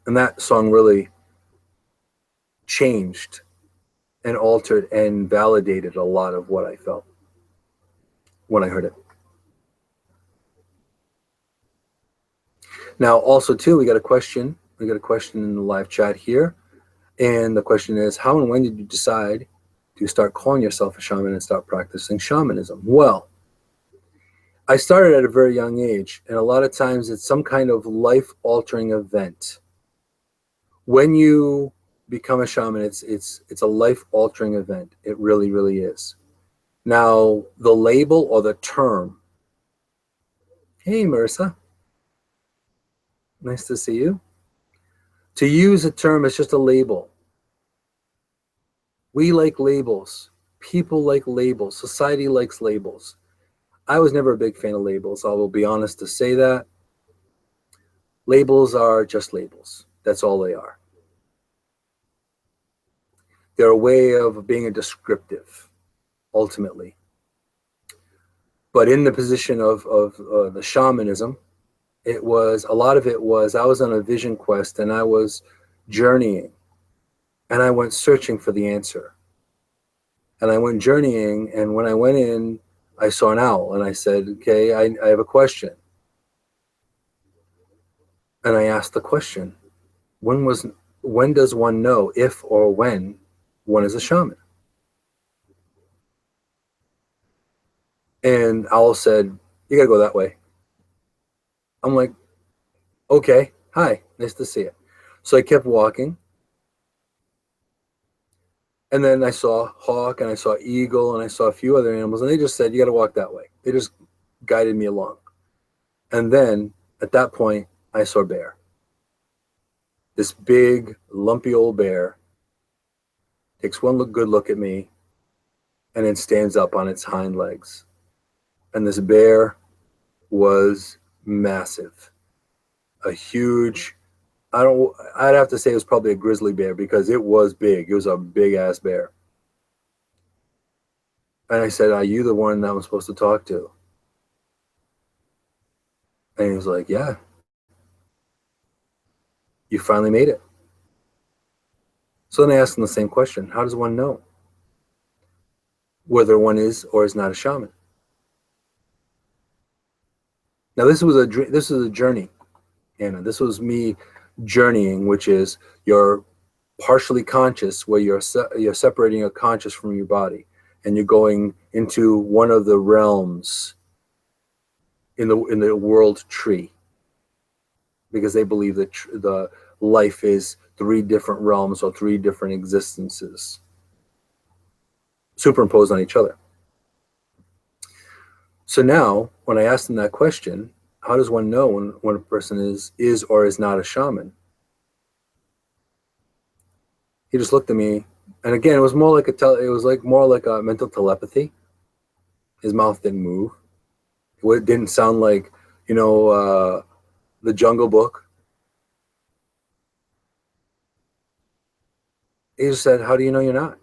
And that song really changed and altered and validated a lot of what I felt when I heard it. Now, also, too, we got a question. We got a question in the live chat here. And the question is, how and when did you decide to start calling yourself a shaman and start practicing shamanism? Well, I started at a very young age, and a lot of times it's some kind of life-altering event. When you become a shaman, it's a life-altering event. It really, really is. Now, the label or the term, hey, Marissa, nice to see you. To use a term is just a label. We like labels. People like labels. Society likes labels. I was never a big fan of labels. I will be honest to say that. Labels are just labels. That's all they are. They're a way of being a descriptive, ultimately. But in the position of the shamanism, it was, a lot of it was, I was on a vision quest, and I was journeying, and I went searching for the answer. And I went journeying, and when I went in, I saw an owl, and I said, okay, I have a question. And I asked the question, when does one know if or when one is a shaman? And owl said, you gotta go that way. I'm like, okay, hi, nice to see you. So I kept walking. And then I saw hawk, and I saw eagle, and I saw a few other animals, and they just said, you got to walk that way. They just guided me along. And then at that point, I saw a bear. This big, lumpy old bear takes one good look at me, and then stands up on its hind legs. And this bear was massive. A huge, I'd have to say it was probably a grizzly bear, because it was big. It was a big ass bear. And I said, are you the one that I'm supposed to talk to? And he was like, yeah. You finally made it. So then I asked him the same question. How does one know whether one is or is not a shaman? Now, this was a journey, Anna. This was me journeying, which is you're partially conscious, where you're separating your conscious from your body, and you're going into one of the realms in the world tree, because they believe that the life is 3 different realms or 3 different existences superimposed on each other. So now, when I asked him that question, how does one know when a person is or is not a shaman? He just looked at me, and again, it was more like more like a mental telepathy. His mouth didn't move. It didn't sound like, the Jungle Book. He just said, "How do you know you're not?"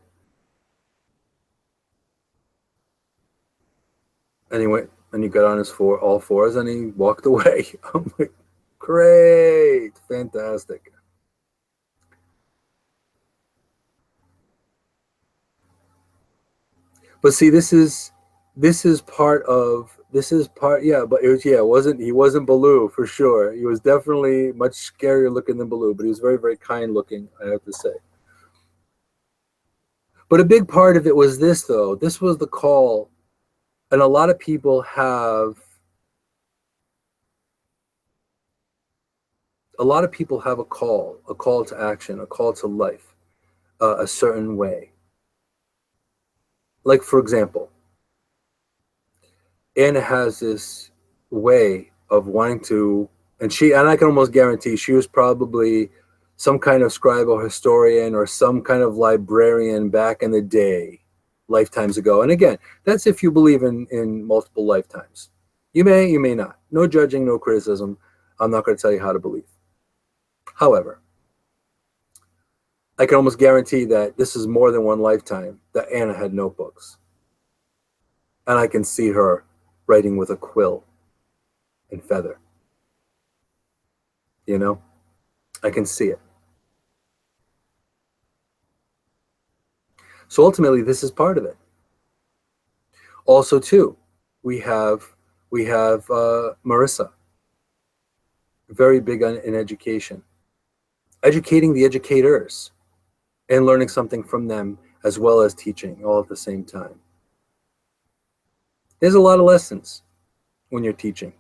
And he went and he got on his all fours and he walked away. I'm like, great, fantastic. But see, this is part of yeah, but he wasn't Baloo for sure. He was definitely much scarier looking than Baloo, but he was very, very kind looking, I have to say. But a big part of it was this, though. This was the call, and a lot of people have a call to action, a call to life, a certain way. Like, for example, Anna has this way of wanting to, and I can almost guarantee she was probably some kind of scribe or historian or some kind of librarian back in the day, lifetimes ago. And again, that's if you believe in multiple lifetimes. You may not. No judging, no criticism. I'm not going to tell you how to believe. However, I can almost guarantee that this is more than one lifetime that Anna had notebooks. And I can see her writing with a quill and feather. I can see it. So ultimately, this is part of it. Also, too, we have Marissa, very big in education, educating the educators and learning something from them, as well as teaching all at the same time. There's a lot of lessons when you're teaching,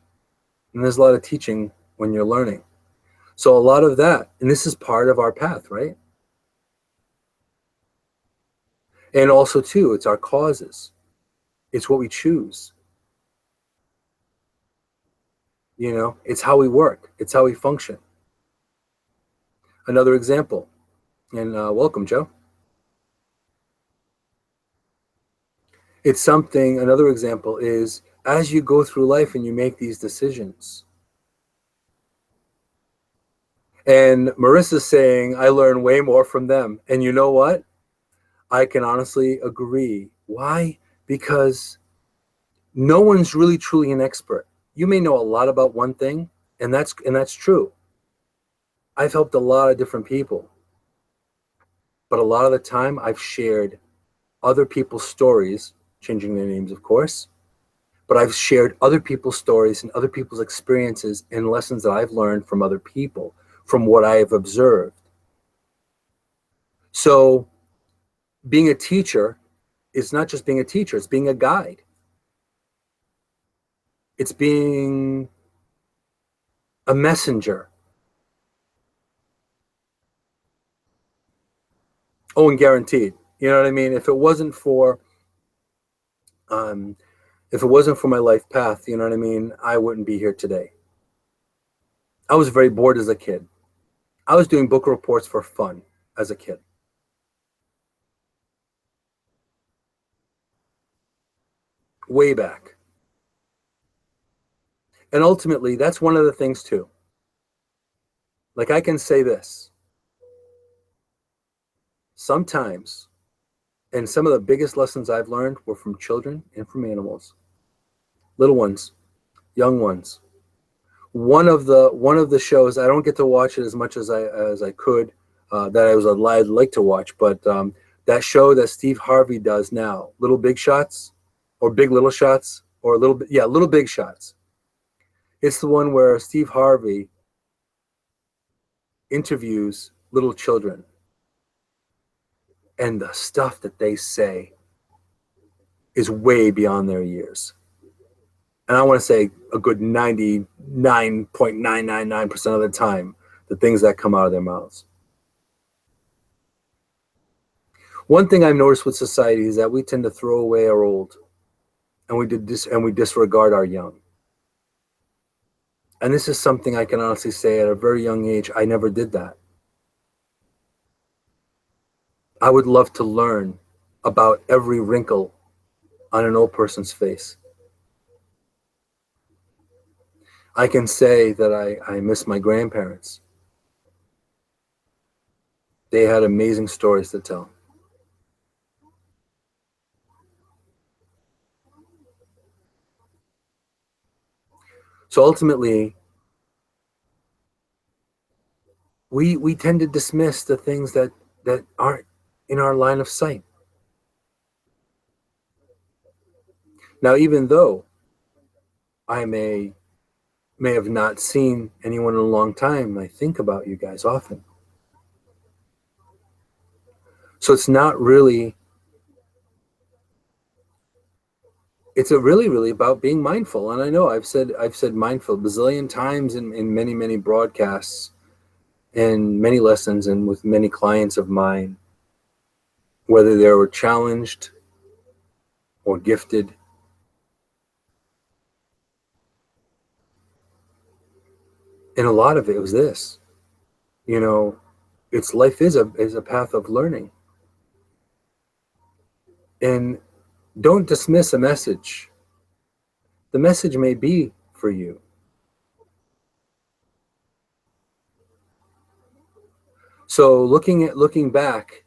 and there's a lot of teaching when you're learning. So a lot of that, and this is part of our path, right? And also, too, it's our causes. It's what we choose. It's how we work. It's how we function. Another example, and welcome, Joe. Another example is as you go through life and you make these decisions. And Marissa's saying, I learn way more from them. And you know what? I can honestly agree. Why? Because no one's really truly an expert. You may know a lot about one thing, and that's true. I've helped a lot of different people. But a lot of the time I've shared other people's stories, changing their names, of course, but I've shared other people's stories and other people's experiences and lessons that I've learned from other people, from what I have observed. So being a teacher is not just being a teacher, it's being a guide. It's being a messenger. Oh, and guaranteed. You know what I mean? If it wasn't for my life path, you know what I mean, I wouldn't be here today. I was very bored as a kid. I was doing book reports for fun as a kid. Way back. And ultimately, that's one of the things too. Like, I can say this. Sometimes, and some of the biggest lessons I've learned were from children and from animals. Little ones, young ones. One of the shows, I don't get to watch it as much as I could, I'd like to watch, but that show that Steve Harvey does now, Little Big Shots, or Big Little Shots, or Little Big Shots. It's the one where Steve Harvey interviews little children, and the stuff that they say is way beyond their years. And I want to say a good 99.999% of the time, the things that come out of their mouths. One thing I've noticed with society is that we tend to throw away our old, and we disregard our young. And this is something I can honestly say at a very young age, I never did that. I would love to learn about every wrinkle on an old person's face. I can say that I miss my grandparents. They had amazing stories to tell. So ultimately, we tend to dismiss the things that aren't in our line of sight. Now, even though I may have not seen anyone in a long time, I think about you guys often. So it's not really, it's really about being mindful. And I know I've said mindful a bazillion times in many broadcasts and many lessons and with many clients of mine, whether they were challenged or gifted. And a lot of it was this, it's life is a path of learning. And don't dismiss a message. The message may be for you. So looking back,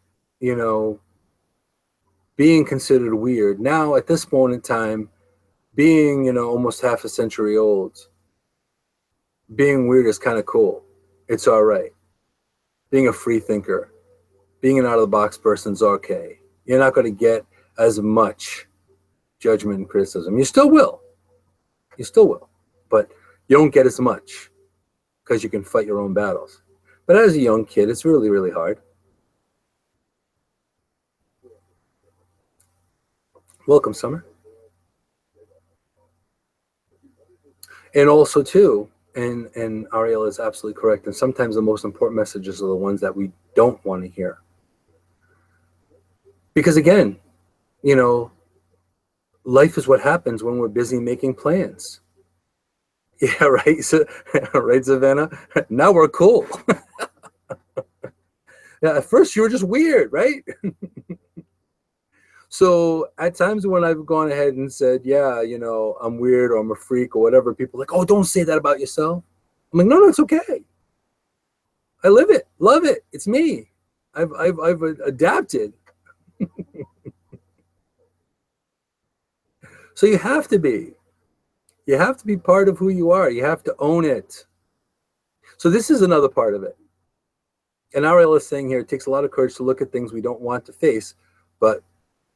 being considered weird now at this point in time, being almost half a century old, being weird is kind of cool. It's all right. Being a free thinker, being an out of the box person's okay. You're not going to get as much judgment and criticism. You still will, but you don't get as much because you can fight your own battles. But as a young kid, it's really hard. Welcome, Summer. And also too, and Ariel is absolutely correct, and sometimes the most important messages are the ones that we don't want to hear. Because again, life is what happens when we're busy making plans. Yeah, right. So, right, Savannah. Now we're cool. Yeah, at first you were just weird, right? So at times when I've gone ahead and said, yeah, I'm weird or I'm a freak or whatever, people are like, oh, don't say that about yourself. I'm like, no, it's okay. I live it, love it. It's me. I've adapted. So you have to be. You have to be part of who you are. You have to own it. So this is another part of it. And Ariel is saying here, it takes a lot of courage to look at things we don't want to face, but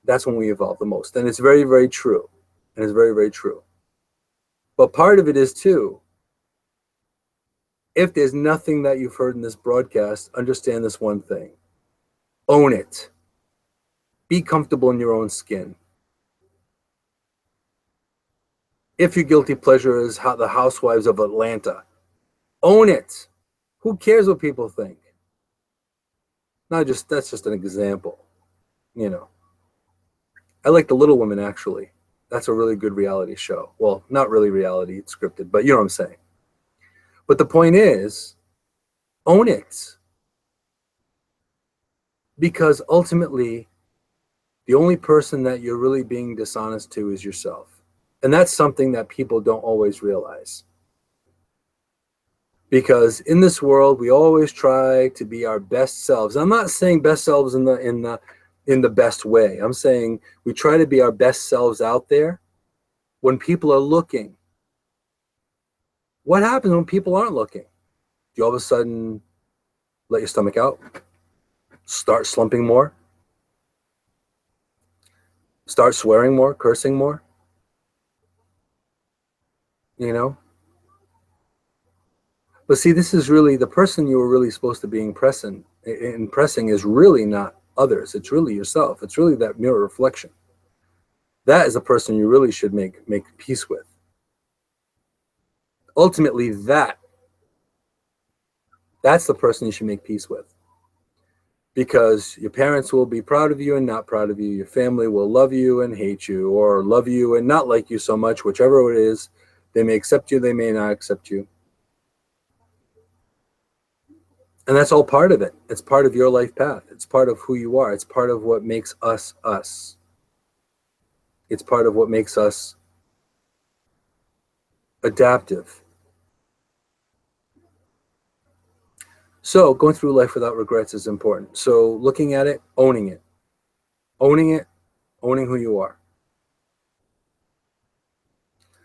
that's when we evolve the most. And it's very true. And it's very true. But part of it is too, if there's nothing that you've heard in this broadcast, understand this one thing. Own it. Be comfortable in your own skin. If your guilty pleasure is the Housewives of Atlanta, own it. Who cares what people think? That's just an example. I like The Little Women, actually. That's a really good reality show. Well, not really reality, it's scripted, but you know what I'm saying. But the point is, own it. Because ultimately, the only person that you're really being dishonest to is yourself. And that's something that people don't always realize. Because in this world, we always try to be our best selves. I'm not saying best selves in the best way. I'm saying we try to be our best selves out there when people are looking. What happens when people aren't looking? Do you all of a sudden let your stomach out? Start slumping more? Start swearing more, cursing more? But see, this is really the person you were really supposed to be impressing is really not others. It's really yourself. It's really that mirror reflection. That is the person you really should make peace with. ultimately that's the person you should make peace with. Because your parents will be proud of you and not proud of you. Your family will love you and hate you, or love you and not like you so much, whichever it is. They may accept you, they may not accept you. And that's all part of it. It's part of your life path. It's part of who you are. It's part of what makes us us. It's part of what makes us adaptive. So going through life without regrets is important. So looking at it, owning it, owning who you are.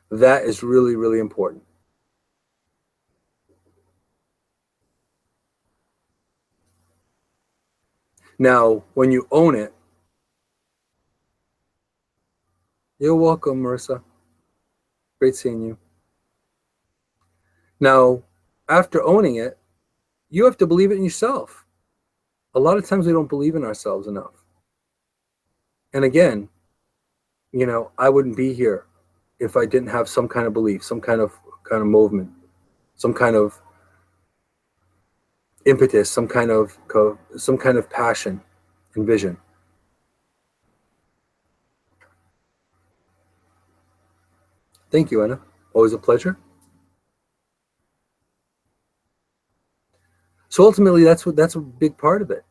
That is really, really important. Now, when you own it, you're welcome, Marissa. Great seeing you. Now, after owning it, you have to believe it in yourself. A lot of times we don't believe in ourselves enough. And again, I wouldn't be here if I didn't have some kind of belief, some kind of movement, some kind of impetus, some kind of passion and vision. Thank you, Anna. Always a pleasure. So ultimately, that's a big part of it.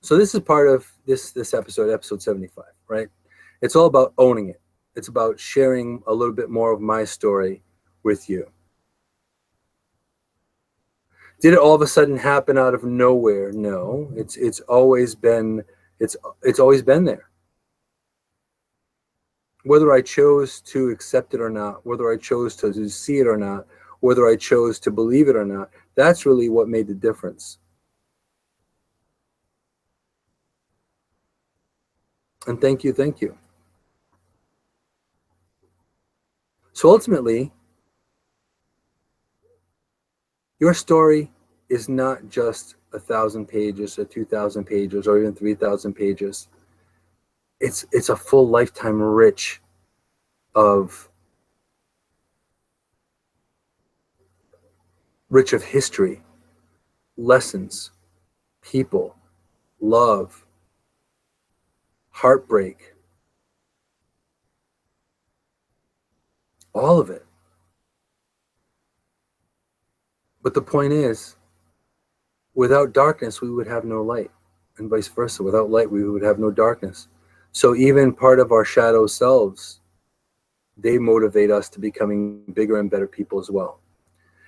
So this is part of this episode 75, right? It's all about owning it. It's about sharing a little bit more of my story with you. Did it all of a sudden happen out of nowhere? No, it's always been there. Whether I chose to accept it or not, whether I chose to see it or not, whether I chose to believe it or not, that's really what made the difference. And thank you. So ultimately, your story is not just 1,000 pages or 2,000 pages or even 3,000 pages. It's a full lifetime rich of history, lessons, people, love, heartbreak, all of it. But the point is, without darkness, we would have no light, and vice versa. Without light, we would have no darkness. So even part of our shadow selves, they motivate us to becoming bigger and better people as well.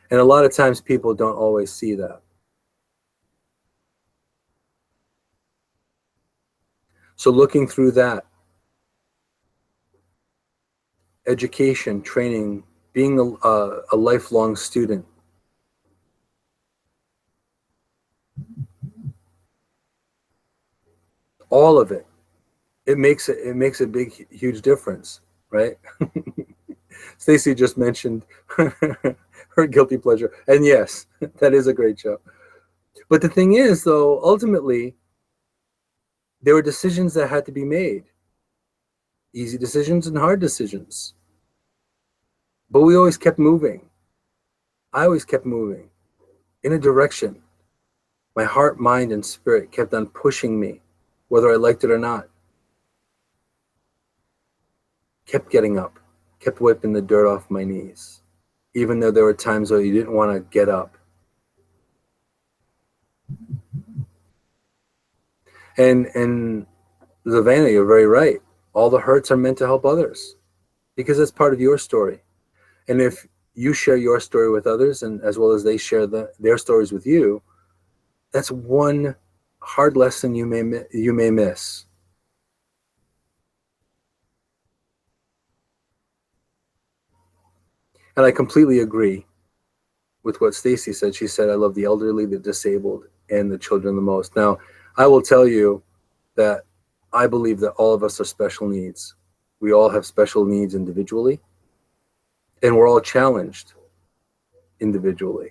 And a lot of times people don't always see that. So looking through that, education, training, being a lifelong student, all of it, it makes a big, huge difference, right? Stacy just mentioned her guilty pleasure. And yes, that is a great show. But the thing is, though, ultimately, there were decisions that had to be made. Easy decisions and hard decisions. But we always kept moving. I always kept moving in a direction. My heart, mind, and spirit kept on pushing me, whether I liked it or not. Kept getting up, kept wiping the dirt off my knees, even though there were times where you didn't want to get up. And Savannah, you're very right. All the hurts are meant to help others because it's part of your story. And if you share your story with others, and as well as they share their stories with you, that's one hard lesson you may miss. And I completely agree with what Stacy said. She said, I love the elderly, the disabled, and the children the most. Now, I will tell you that I believe that all of us are special needs. We all have special needs individually, and we're all challenged individually.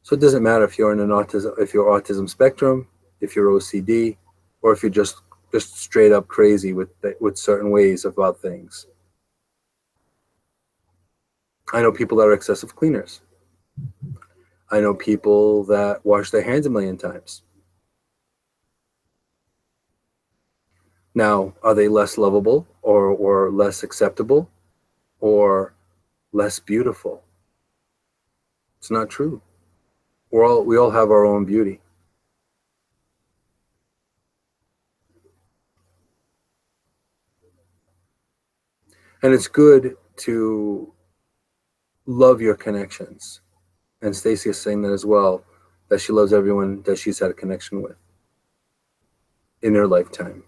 So it doesn't matter if you're in autism spectrum, if you're OCD, or if you're just straight up crazy with certain ways about things. I know people that are excessive cleaners. I know people that wash their hands a million times. Now, are they less lovable or less acceptable or less beautiful? It's not true. We all have our own beauty. And it's good to love your connections. And Stacey is saying that as well, that she loves everyone that she's had a connection with in her lifetime.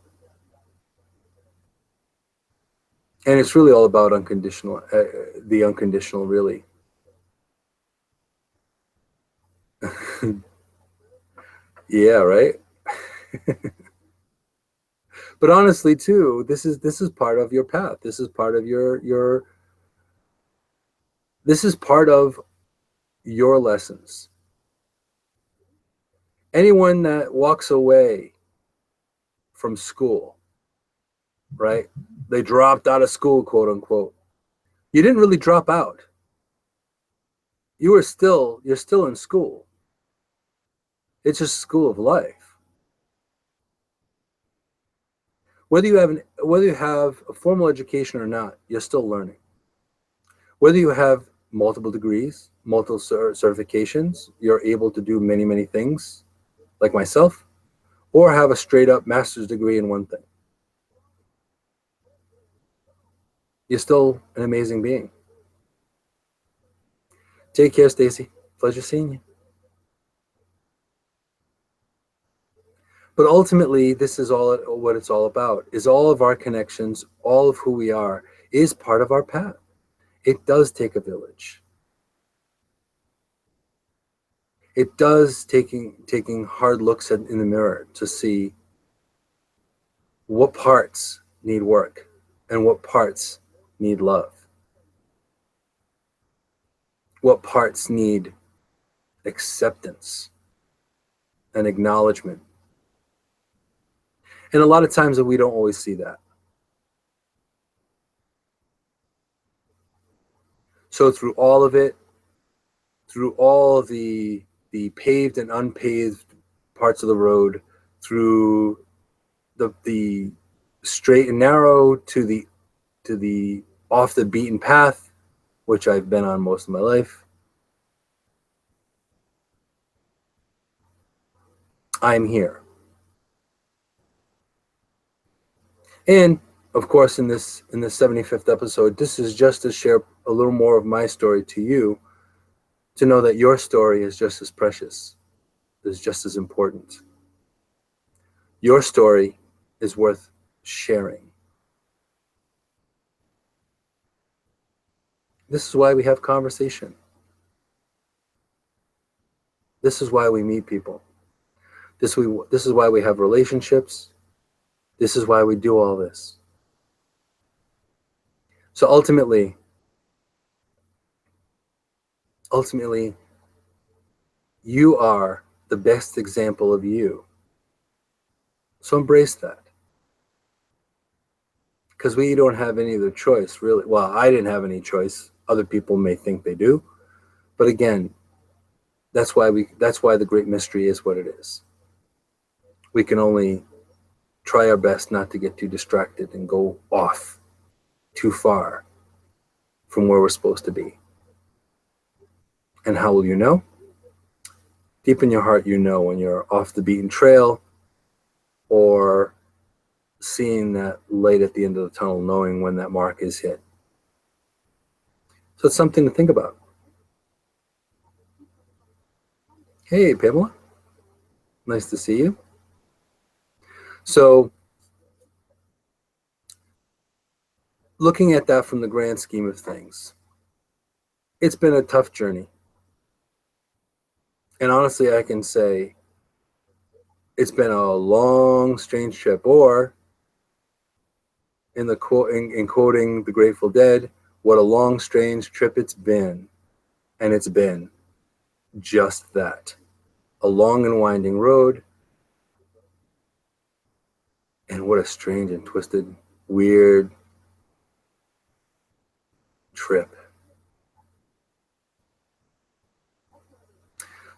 And it's really all about unconditional, the unconditional, really. Yeah, right. But honestly, too, this is part of your path. This is part of your. This is part of your lessons. Anyone that walks away from school, right? They dropped out of school, quote unquote. You didn't really drop out. You're still in school. It's just school of life. Whether you have a formal education or not, you're still learning. Whether you have multiple degrees, multiple certifications, you're able to do many things, like myself, or have a straight up master's degree in one thing. You're still an amazing being. Take care, Stacy. Pleasure seeing you. But ultimately, this is all what it's all about, is all of our connections, all of who we are, is part of our path. It does take a village. It does taking hard looks in the mirror to see what parts need work and what parts need love. What parts need acceptance and acknowledgement. And a lot of times we don't always see that. So through all of it, through all the paved and unpaved parts of the road, through the straight and narrow to the off the beaten path, which I've been on most of my life, I'm here. And of course, in this 75th episode, this is just to share a little more of my story to you, to know that your story is just as precious, is just as important. Your story is worth sharing. This is why we have conversation. This is why we meet people. This is why we have relationships. This is why we do all this. So ultimately, you are the best example of you. So embrace that. Because we don't have any other choice, really. Well, I didn't have any choice. Other people may think they do. But again, that's why the great mystery is what it is. We can only try our best not to get too distracted and go off too far from where we're supposed to be. And how will you know? Deep in your heart, you know when you're off the beaten trail or seeing that light at the end of the tunnel, knowing when that mark is hit. So it's something to think about. Hey, Pamela. Nice to see you. So looking at that from the grand scheme of things, it's been a tough journey. And honestly, I can say it's been a long, strange trip. Or in quoting the Grateful Dead, what a long, strange trip it's been. And it's been just that. A long and winding road. And what a strange and twisted, weird trip.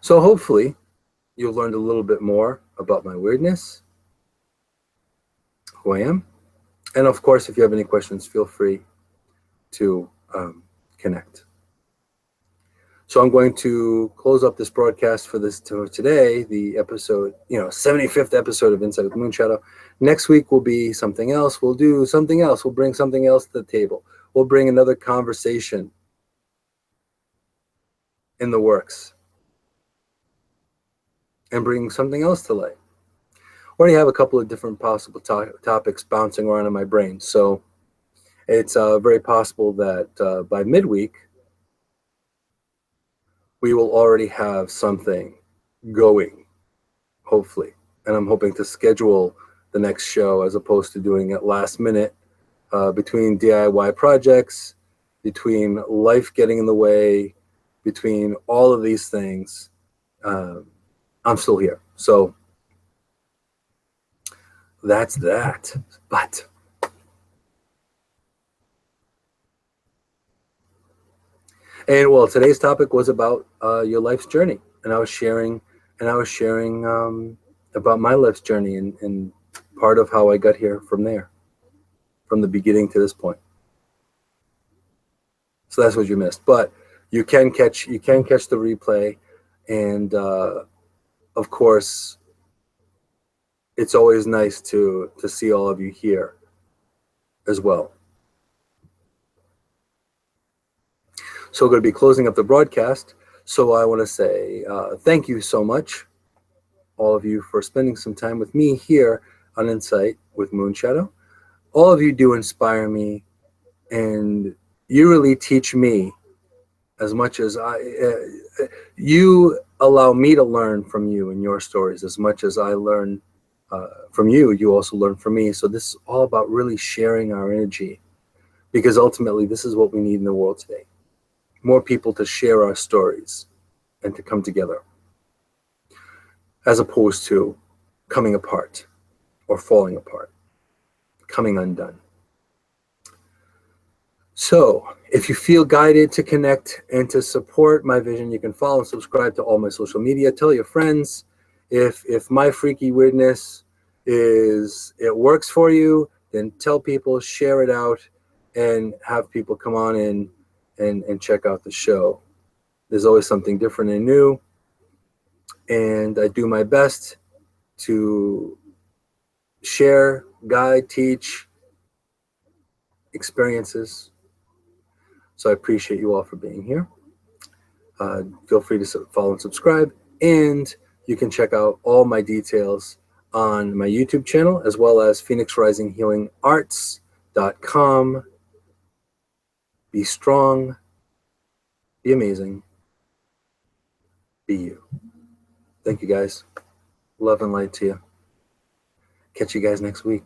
So hopefully you've learned a little bit more about my weirdness, who I am. And of course, if you have any questions, feel free to connect. So I'm going to close up this broadcast for today, the episode, 75th episode of Inside with Moonshadow. Next week will be something else. We'll do something else. We'll bring something else to the table. We'll bring another conversation in the works and bring something else to light. Already have a couple of different possible topics bouncing around in my brain. So it's very possible that by midweek, we will already have something going, hopefully. And I'm hoping to schedule the next show as opposed to doing it last minute between DIY projects, between life getting in the way, between all of these things. I'm still here. So that's that. But and well, today's topic was about your life's journey, and I was sharing about my life's journey and part of how I got here from there, from the beginning to this point. So that's what you missed, but you can catch the replay, and of course, it's always nice to see all of you here as well. So we're going to be closing up the broadcast. So I want to say thank you so much, all of you, for spending some time with me here on Insight with Moonshadow. All of you do inspire me, and you really teach me as much as you allow me to learn from you and your stories. As much as I learn from you, you also learn from me. So this is all about really sharing our energy, because ultimately this is what we need in the world today. More people to share our stories and to come together, as opposed to coming apart or falling apart, coming undone. So if you feel guided to connect and to support my vision, you can follow and subscribe to all my social media. Tell your friends. If my freaky weirdness it works for you, then tell people, share it out, and have people come on in and check out the show. There's always something different and new, and I do my best to share, guide, teach experiences. So I appreciate you all for being here. Feel free to follow and subscribe, and you can check out all my details on my YouTube channel, as well as phoenixrisinghealingarts.com. Be strong, be amazing, be you. Thank you, guys. Love and light to you. Catch you guys next week.